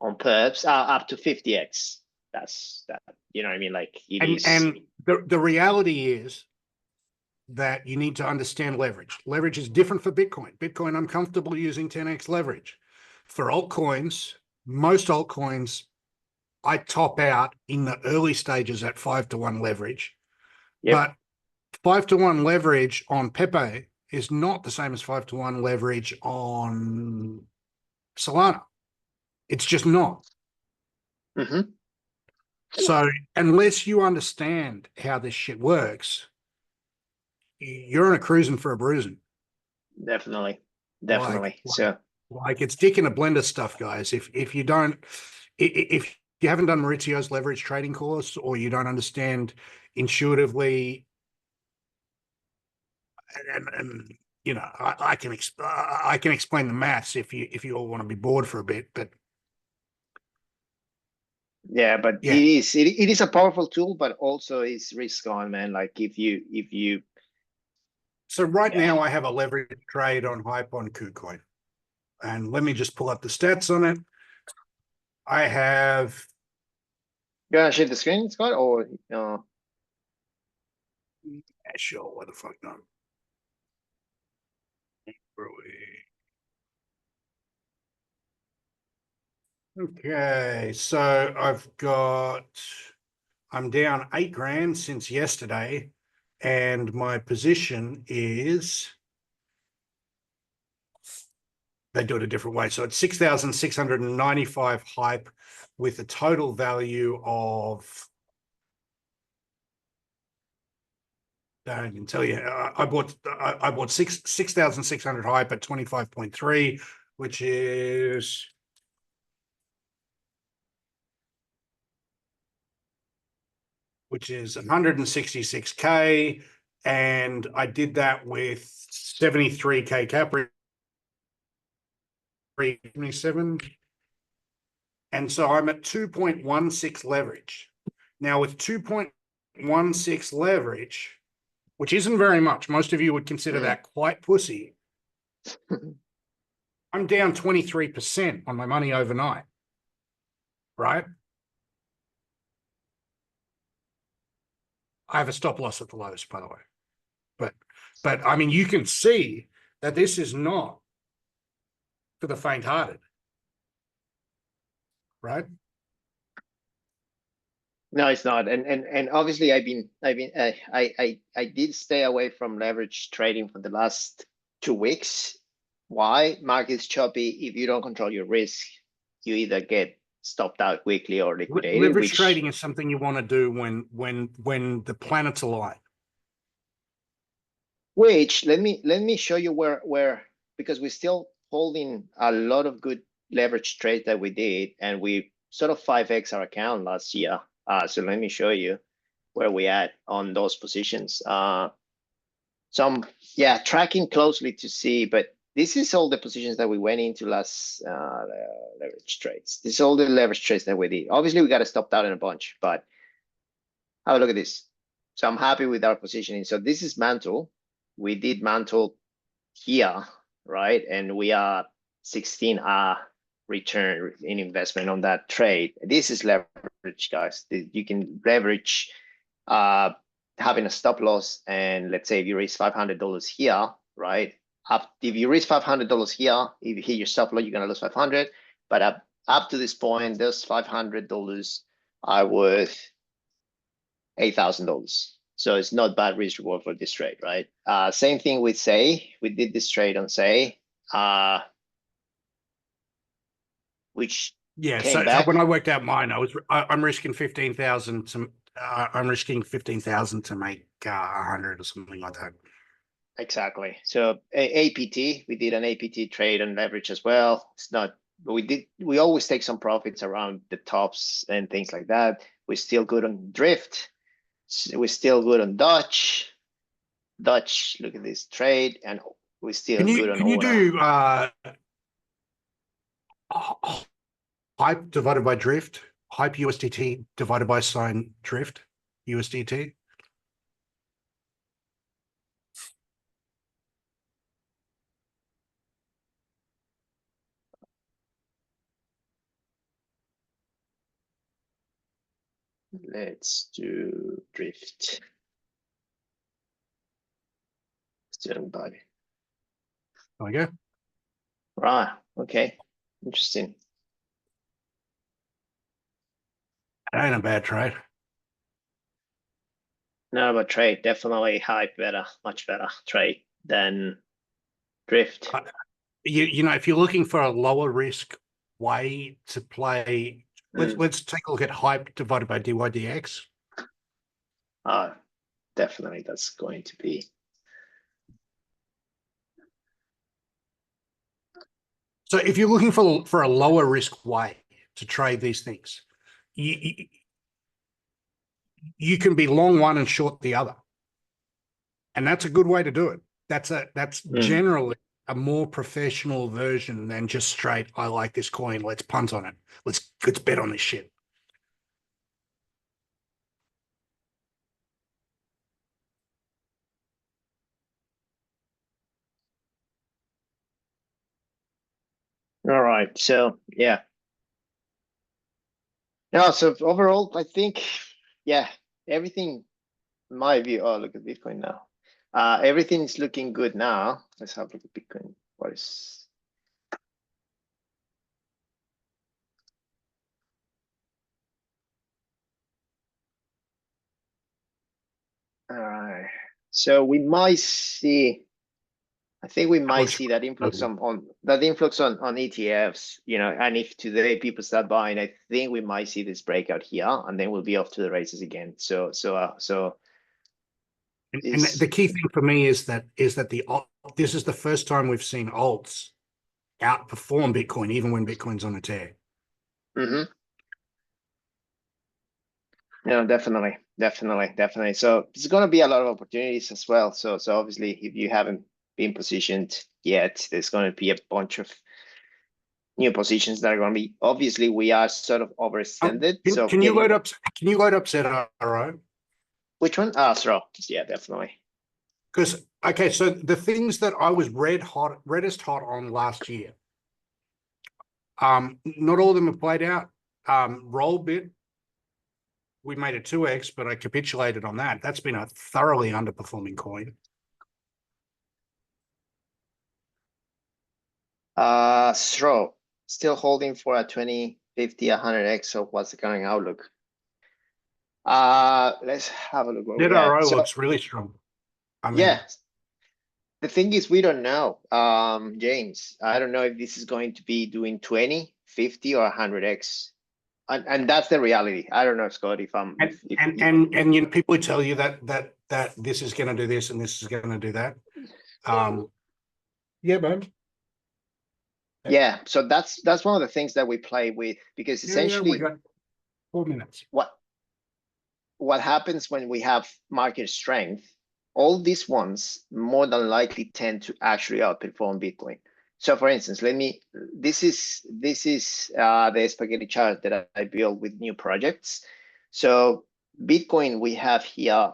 on perps, up to 50x. That's that. You know what I mean? Like and the reality is that you need to understand leverage. Leverage is different for Bitcoin. Bitcoin, I'm comfortable using 10x leverage. For altcoins, most altcoins, I top out in the early stages at 5-to-1 leverage. But 5-to-1 leverage on Pepe is not the same as 5-to-1 leverage on Solana. It's just not. So unless you understand how this shit works, you're on a cruising for a bruising. Definitely. Like it's dick in a blender stuff, guys. If you haven't done Maurizio's leverage trading course, or you don't understand intuitively, and I can explain the maths if you all want to be bored for a bit, but it is a powerful tool, but also it's risk on, man. Like if you so right now I have a leverage trade on Hype on KuCoin. And let me just pull up the stats on it. I have. You want to share the screen, Scott, or no? Yeah, sure. What the fuck, no. Where are we? Okay, so I'm down 8 grand since yesterday, and my position is. They do it a different way. So it's 6,695 Hype with a total value of, I can tell you, I bought 6,600 Hype at 25.3, which is which is 166K. And I did that with 73K cap, 77. And so I'm at 2.16 leverage. Now with 2.16 leverage, which isn't very much, most of you would consider that quite pussy. I'm down 23% on my money overnight, right? I have a stop loss at the lowest, by the way. But I mean, you can see that this is not for the faint-hearted, right? No, it's not. And obviously I did stay away from leverage trading for the last 2 weeks. Why? Market's choppy. If you don't control your risk, you either get stopped out quickly or liquidated. Leverage which, trading is something you want to do when the planets align. Which let me show you where because we're still holding a lot of good leverage trades that we did, and we sort of 5x our account last year. So let me show you where we at on those positions. Some tracking closely to see, but this is all the positions that we went into last leverage trades. This is all the leverage trades that we did. Obviously, we got to stop that in a bunch, but have a look at this. So I'm happy with our positioning. So this is mantle. We did mantle here, right? And we are 16R return in investment on that trade. This is leverage, guys. You can leverage having a stop loss, and let's say if you raise $500 here, right? If you raise $500 here, if you hit your stop loss, you're gonna lose 500. But up to this point, those $500 are worth $8,000. So it's not bad risk reward for this trade, right? Same thing with Say. We did this trade on Say, which So back. when I worked out mine, I'm risking 15,000 to I'm risking 15,000 to make 100 or something like that. Exactly. So APT, we did an APT trade on leverage as well. It's not, but we always take some profits around the tops and things like that. We're still good on drift. We're still good on Dutch. Look at this trade, and we're still good on order. Can you do hype divided by drift? Hype USDT divided by sign drift USDT? Let's do drift. Student body. There we go. Right. Okay. Interesting. That ain't a bad trade. No, but trade, definitely hype better, much better trade than drift. You know, if you're looking for a lower risk way to play, let's take a look at hype divided by DYDX. Definitely that's going to be. So if you're looking for a lower risk way to trade these things, you can be long one and short the other. And that's a good way to do it. That's generally a more professional version than just straight, I like this coin, let's punt on it. Let's bet on this shit. All right. So yeah. No, so overall, I think, everything, in my view, look at Bitcoin now. Everything's looking good now. Let's have a look at Bitcoin. What is? All right. So we might see, I think we might see that influx on ETFs, and if today people start buying, I think we might see this breakout here, and then we'll be off to the races again. So and the key thing for me is that this is the first time we've seen alts outperform Bitcoin, even when Bitcoin's on a tear. No, definitely. Definitely. So there's going to be a lot of opportunities as well. So obviously, if you haven't been positioned yet, there's going to be a bunch of new positions that are going to be. Obviously, we are sort of overextended. So Can you load up? Can you load up ZRO? Which one? Ah, so yeah, definitely. Because okay, so the things that I was reddest hot on last year, not all of them have played out. Rollbit, we made a 2x, but I capitulated on that. That's been a thoroughly underperforming coin. Still holding for a 20, 50, 100x. So what's the current outlook? Let's have a look. Where we ZRO at. So, looks really strong. I mean, yeah. The thing is, we don't know, James. I don't know if this is going to be doing 20, 50, or 100x. And that's the reality. I don't know, Scott, if I'm and you know, people would tell you that this is going to do this and this is going to do that. Yeah, man. Yeah, so that's one of the things that we play with, because essentially we got 4 minutes. What happens when we have market strength, all these ones more than likely tend to actually outperform Bitcoin. So for instance, this is the spaghetti chart that I built with new projects. So Bitcoin we have here,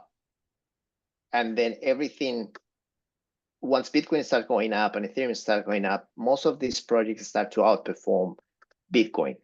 and then everything, once Bitcoin starts going up and Ethereum starts going up, most of these projects start to outperform Bitcoin.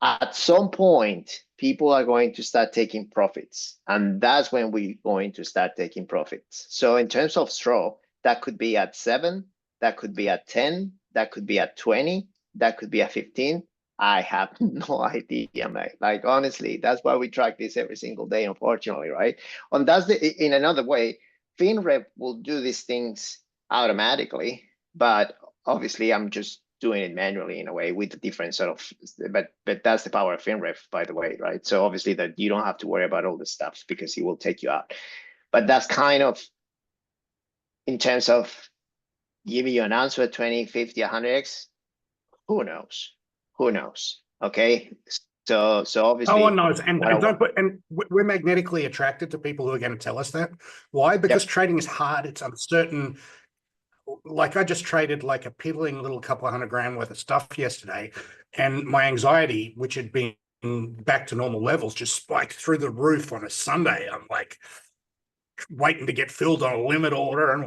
At some point, people are going to start taking profits, and that's when we're going to start taking profits. So in terms of straw, that could be at 7, that could be at 10, that could be at 20, that could be at 15. I have no idea, mate. Like, honestly, that's why we track this every single day, unfortunately, right? And that's in another way, FinRep will do these things automatically, but obviously I'm just doing it manually in a way with a different sort of, but that's the power of FinRef, by the way, right? So obviously that you don't have to worry about all this stuff because he will take you out. But that's kind of, in terms of giving you an answer at 20, 50, 100x, who knows? Okay. So obviously, no one knows, and we're magnetically attracted to people who are going to tell us that. Why? Because trading is hard. It's uncertain. Like, I just traded like a piddling little couple of $100,000 worth of stuff yesterday, and my anxiety, which had been back to normal levels, just spiked through the roof on a Sunday. I'm like waiting to get filled on a limit order, and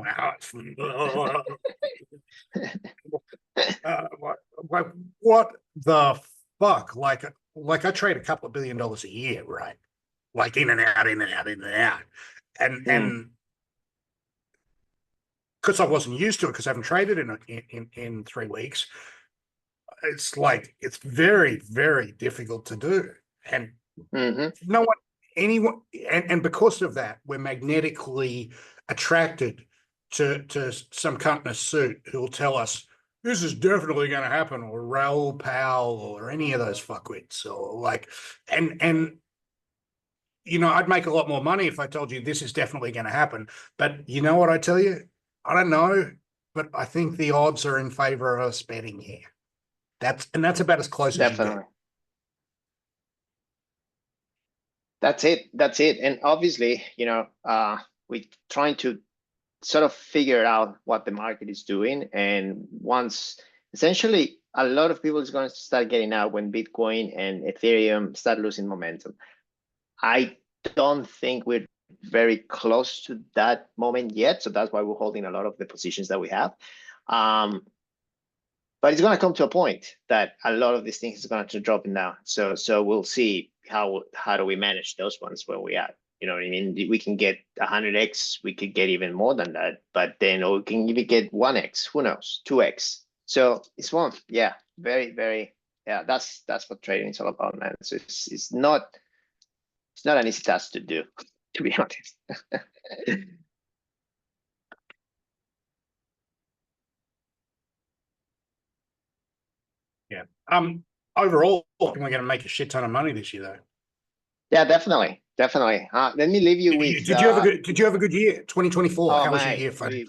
what the fuck? Like I trade a couple of $1 billion a year, right? Like in and out, and because I wasn't used to it, because I haven't traded in 3 weeks, it's like it's very, very difficult to do. And no one, anyone, and because of that, we're magnetically attracted to some cunt in a suit who will tell us this is definitely going to happen, or Raoul Powell, or any of those fuckwits, or like, and you know, I'd make a lot more money if I told you this is definitely going to happen. But you know what I tell you? I don't know, but I think the odds are in favor of us betting here. That's about as close as you get. That's it. And obviously, you know, we're trying to sort of figure out what the market is doing. And once, essentially, a lot of people is going to start getting out when Bitcoin and Ethereum start losing momentum. I don't think we're very close to that moment yet. So that's why we're holding a lot of the positions that we have. But it's going to come to a point that a lot of these things is going to drop down. So we'll see how do we manage those ones where we are. You know what I mean? We can get 100x, we could get even more than that, but then we can even get 1x, who knows, 2x. So it's one, yeah, very, very, yeah, that's what trading is all about, man. So it's not an easy task to do, to be honest. Yeah. Overall, we're going to make a shit ton of money this year, though. Yeah, definitely. Let me leave you with. Did you have a good year? 2024. Oh, how was your year, Fred?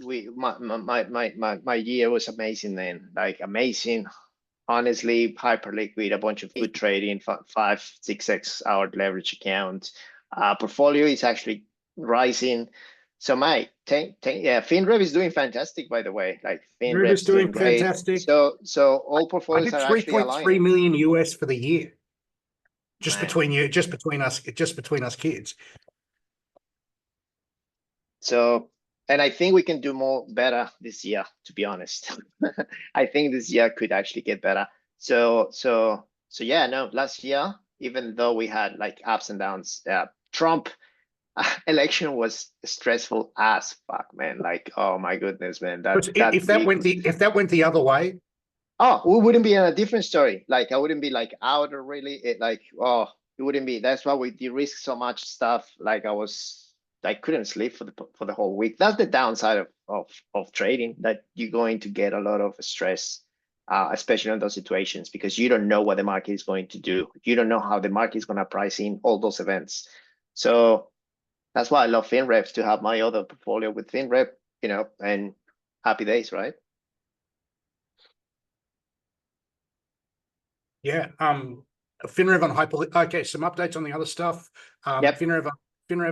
My year was amazing, then. Like, amazing. Honestly, Hyperliquid, a bunch of good trading, 5, 6x hour leverage account. portfolio is actually rising. So FinRev is doing fantastic, by the way. Like FinRev is FinRev's doing great. fantastic. So all I portfolios did are actually 3.3 aligning. million US for the year. Just Man. between you, just between us kids. So, and I think we can do better this year, to be honest. I think this year could actually get better. So yeah, no, last year, even though we had like ups and downs, Trump election was stressful as fuck, man. Like, oh my goodness, man. If that went the other way, oh, we wouldn't be in a different story. Like, I wouldn't be like out or really it wouldn't be. That's why we de-risk so much stuff. Like I couldn't sleep for the whole week. That's the downside of trading, that you're going to get a lot of stress, especially in those situations, because you don't know what the market is going to do. You don't know how the market is going to price in all those events. So that's why I love FinRev, to have my other portfolio with FinRev, and happy days, right? yeah. FinRev on Hyperliquid. Okay, some updates on the other stuff. Yep. FinRev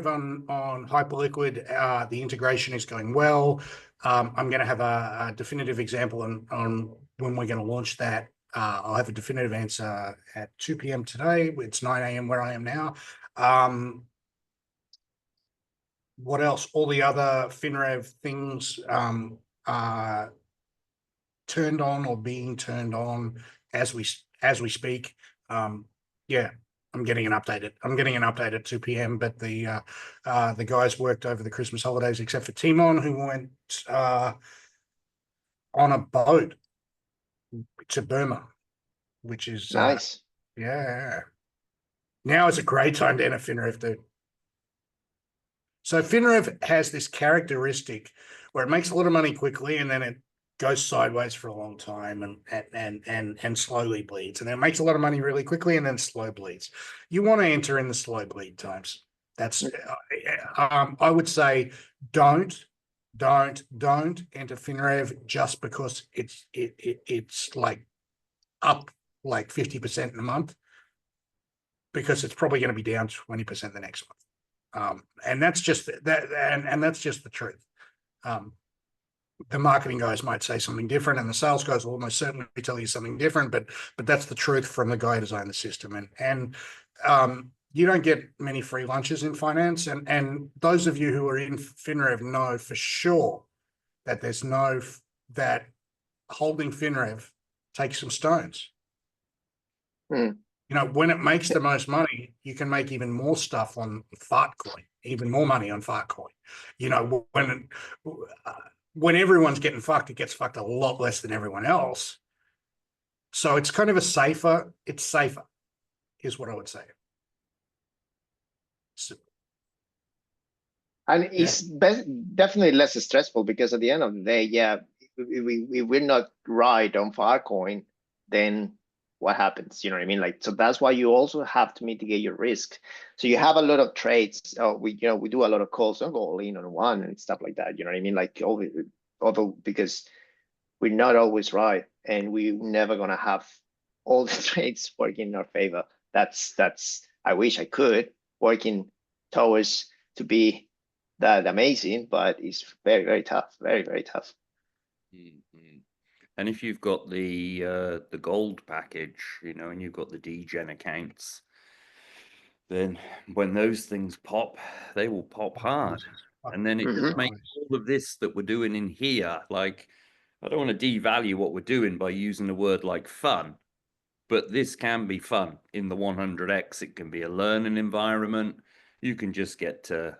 on Hyperliquid. The integration is going well. I'm going to have a definitive example on when we're going to launch that. I'll have a definitive answer at 2 p.m. today. It's 9 a.m. where I am now. What else? All the other FinRev things are turned on or being turned on as we speak. Yeah, I'm getting an update at 2 p.m. But the guys worked over the Christmas holidays, except for Timon, who went on a boat to Burma, which is Nice. Yeah. Now is a great time to enter FinRev, dude. So FinRev has this characteristic where it makes a lot of money quickly, and then it goes sideways for a long time and slowly bleeds, and then it makes a lot of money really quickly and then slow bleeds. You want to enter in the slow bleed times. That's I would say don't enter FinRev just because it's like up like 50% in a month, because it's probably going to be down 20% the next month. And that's just that, and that's just the truth. The marketing guys might say something different, and the sales guys will almost certainly tell you something different, but that's the truth from the guy who designed the system. And you don't get many free lunches in finance, and those of you who are in FinRev know for sure that that holding FinRev takes some stones. When it makes the most money, you can make even more stuff on Fartcoin, even more money on Fartcoin. When everyone's getting fucked, it gets fucked a lot less than everyone else. So it's kind of it's safer, is what I would say. So, and it's definitely less stressful, because at the end of the day, if we're not right on Fartcoin, then what happens? You know what I mean? Like, so that's why you also have to mitigate your risk. So you have a lot of trades. We do a lot of calls, don't go all in on one and stuff like that. You know what I mean? Like, although because we're not always right, and we're never gonna have all the trades working in our favor. That's I wish I could working towards to be that amazing, but it's very, very tough. Very, very tough. Mm-hmm. And if you've got the gold package, and you've got the degen accounts, then when those things pop, they will pop hard. And then it just makes all of this that we're doing in here, like, I don't want to devalue what we're doing by using a word like fun, but this can be fun in the 100x. It can be a learning environment. You can just get to,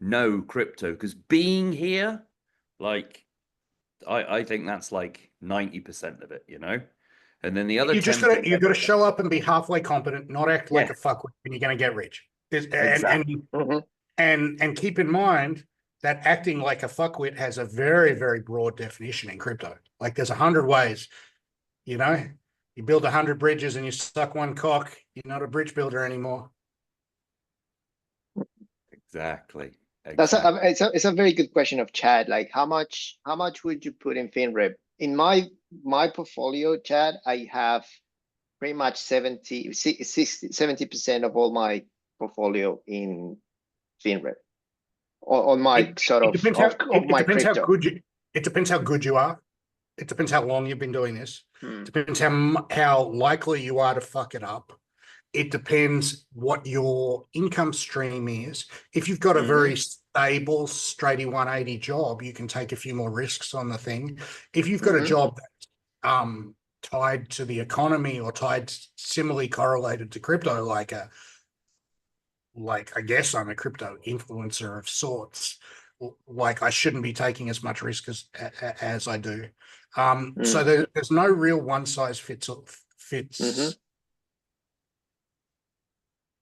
know crypto, because being here, like, I think that's like 90% of it, and then the other you've got to show up and be halfway competent, not act like a fuckwit, and you're going to get rich. Exactly. And keep in mind that acting like a fuckwit has a very, very broad definition in crypto. Like, there's 100 ways. You build 100 bridges and you suck one cock, you're not a bridge builder anymore. Exactly. It's a very good question of Chad. Like, how much would you put in FinRev? In my portfolio, Chad, I have pretty much 70% of all my portfolio in FinRev on my sort It of, depends of, how, of my it depends how crypto. good you, it depends how good you are. It depends how long you've been doing this. Hmm. Depends how likely you are to fuck it up. It depends what your income stream is. If you've got a very stable, straighty 180 job, you can take a few more risks on the thing. If you've got a job that's tied to the economy or tied similarly correlated to crypto, like I guess I'm a crypto influencer of sorts. Like I shouldn't be taking as much risk as I do. So there's no real one size fits.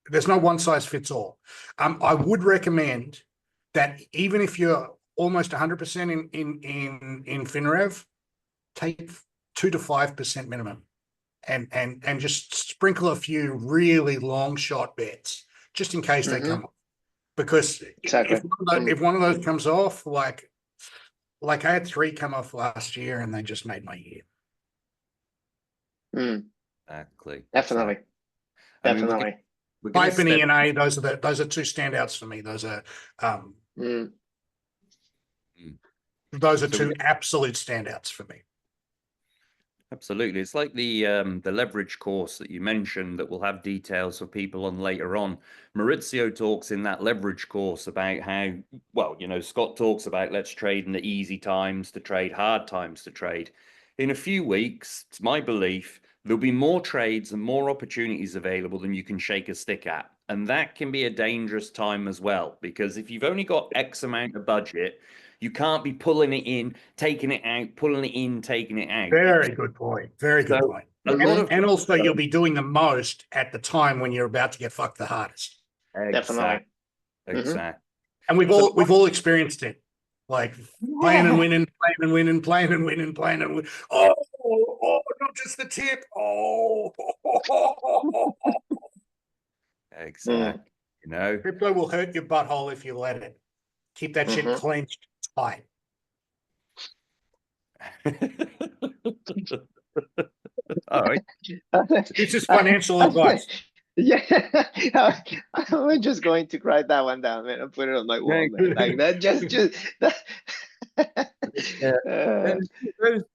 There's no one size fits all. I would recommend that even if you're almost 100% in FinRev, take 2 to 5% minimum, and just sprinkle a few really long shot bets just in case they come off. Because Exactly. if one of those comes off, like I had 3 come off last year, and they just made my year. Exactly. Definitely. I mean, Definitely. we're gonna Pipe and step- ENA, those are 2 standouts for me. Those are those are So 2 absolute standouts for me. Absolutely. It's like the leverage course that you mentioned that we'll have details for people on later on. Maurizio talks in that leverage course about how, well, you know, Scott talks about let's trade in the easy times to trade, hard times to trade. In a few weeks, it's my belief, there'll be more trades and more opportunities available than you can shake a stick at. And that can be a dangerous time as well, because if you've only got X amount of budget, you can't be pulling it in, taking it out, pulling it in, taking it out. Very good point. Very good So, point. a lot of And also you'll be doing the most at the time when you're about to get fucked the hardest. Definitely. Exactly. And we've all experienced it. Like playing and winning, playing and winning, playing and winning, playing and winning. Oh, not just the tip. Oh. Exactly. You know. Crypto will hurt your butthole if you let it. Keep that shit clenched tight. All right. This is financial advice. Yeah, I'm just going to write that one down, man, and put it on my wall, man. Like that, just that.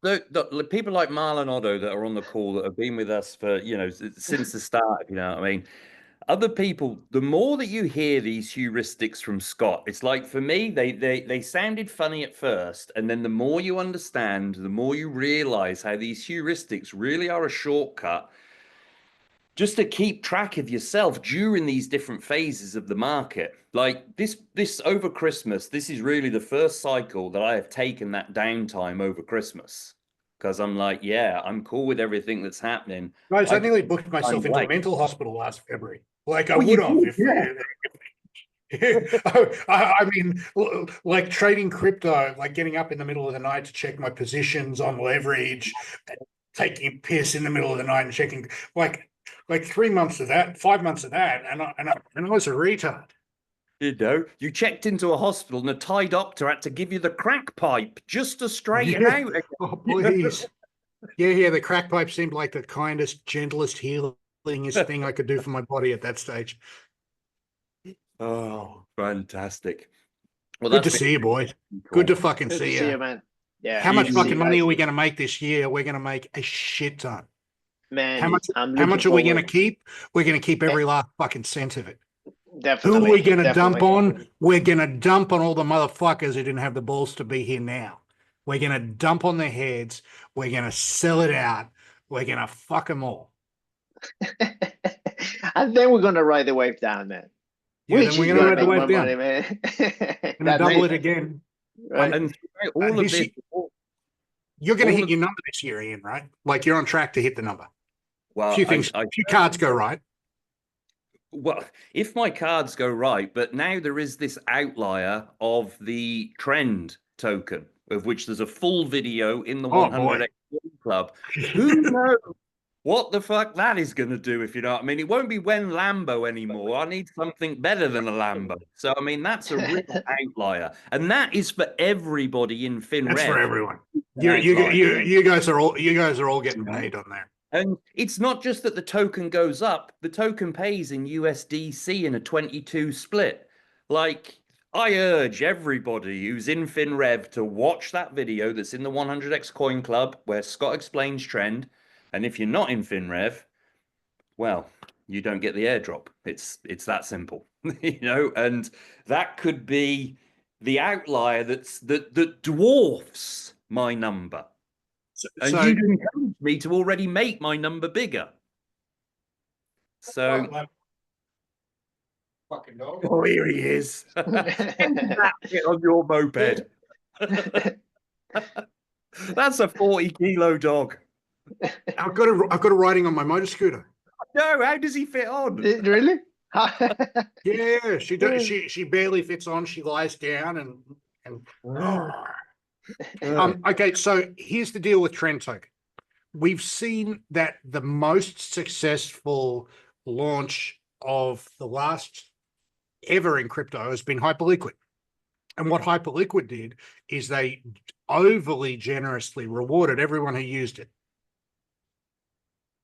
The people like Marlon Otto that are on the call that have been with us for, you know, since the start, you know what I mean? Other people, the more that you hear these heuristics from Scott, it's like for me, they sounded funny at first, and then the more you understand, the more you realize how these heuristics really are a shortcut just to keep track of yourself during these different phases of the market. Like this over Christmas, this is really the first cycle that I have taken that downtime over Christmas. Because I'm like, yeah, I'm cool with everything that's happening. Guys, I nearly booked myself into a mental hospital last February. Like I Well, would you have did, if I mean, like trading crypto, like getting up in the middle of the night to check my positions on leverage, taking a piss in the middle of the night and checking, like 3 months of that, 5 months of that, and I was a retard. You know, you checked into a hospital and a Thai doctor had to give you the crack pipe just to straighten out again. Oh, please. Yeah, the crack pipe seemed like the kindest, gentlest, healingest thing I could do for my body at that stage. Oh, fantastic. Well, good to see you, boys. Cool. Good to fucking Good see to see you. you, man. Yeah. How much fucking money are we going to make this year? We're going to make a shit ton. Man, how much are we going to keep? We're going to keep every last fucking cent of it. Definitely. Who are we going to dump on? We're going to dump on all the motherfuckers who didn't have the balls to be here now. We're going to dump on their heads. We're going to sell it out. We're going to fuck them all. And then we're going to ride the wave down, man. Yeah, then we're going to ride the wave down. Money, man. We're going to double it again. Right. And all of this. You're going to hit your number this year, Ian, right? Like you're on track to hit the number. Well, a few things, a few cards go right. Well, if my cards go right, but now there is this outlier of the trend token, of which there's a full video in the 100x Club. Who knows what the fuck that is going to do, if you know what I mean? It won't be when Lambo anymore. I need something better than a Lambo. So, I mean, that's a real outlier. And that is for everybody in FinRev. That's for everyone. You guys are all getting paid on there. And it's not just that the token goes up, the token pays in USDC in a 22 split. Like, I urge everybody who's in FinRev to watch that video that's in the 100x Coin Club where Scott explains trend. And if you're not in FinRev, well, you don't get the airdrop. It's that simple, you know, and that could be the outlier that dwarfs my number. And So you'd encourage me to already make my number bigger. So, fucking dog. oh, here he is. Get on your moped. That's a 40-kilo dog. I've got a riding on my motor scooter. No, how does he fit on? Really? Yeah, she does. She barely fits on. She lies down and. Okay, so here's the deal with trend token. We've seen that the most successful launch of the last ever in crypto has been Hyperliquid. And what Hyperliquid did is they overly generously rewarded everyone who used it.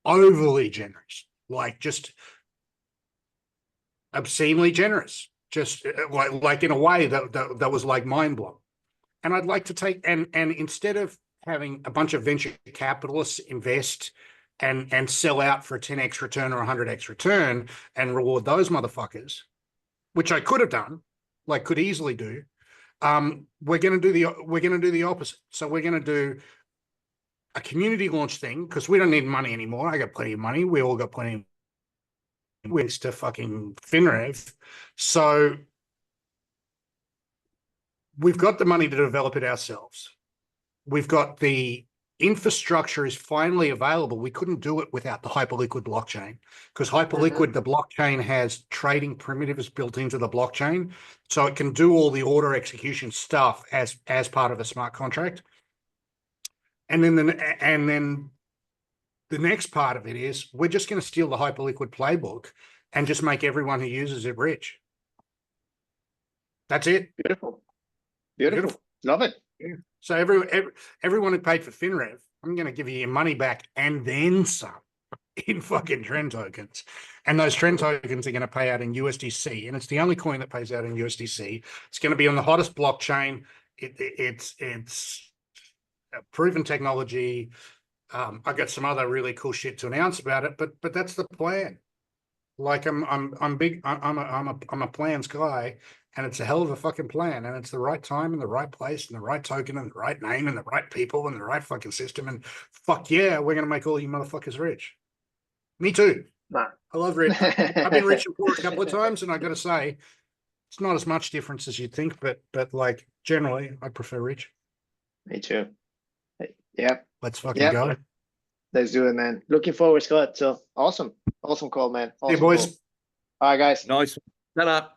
Overly generous, like just obscenely generous, just like in a way that was like mind blowing. And I'd like to take and instead of having a bunch of venture capitalists invest and sell out for a 10x return or 100x return and reward those motherfuckers, which I could have done, like could easily do. We're going to do the opposite. So we're going to do a community launch thing because we don't need money anymore. I got plenty of money. We all got plenty of wins to fucking FinRev. So we've got the money to develop it ourselves. We've got the infrastructure is finally available. We couldn't do it without the Hyperliquid blockchain because Hyperliquid, the blockchain has trading primitives built into the blockchain. So it can do all the order execution stuff as part of a smart contract. And then the next part of it is we're just going to steal the Hyperliquid playbook and just make everyone who uses it rich. That's it. Beautiful. Beautiful. Love it. Yeah. So everyone who paid for FinRev, I'm going to give you your money back and then some in fucking trend tokens. And those trend tokens are going to pay out in USDC. And it's the only coin that pays out in USDC. It's going to be on the hottest blockchain. It's a proven technology. I got some other really cool shit to announce about it, but that's the plan. Like I'm a plans guy, and it's a hell of a fucking plan, and it's the right time and the right place and the right token and the right name and the right people and the right fucking system. And fuck yeah, we're gonna make all you motherfuckers rich. Me too. Nah. I love rich. I've been rich and poor a couple of times, and I got to say, it's not as much difference as you'd think, but like generally, I prefer rich. Me too. Yeah. Let's fucking go. Let's do it, man. Looking forward, Scott. So awesome. Awesome call, man. Awesome Hey, boys. call. All right, guys. Nice. Shut up.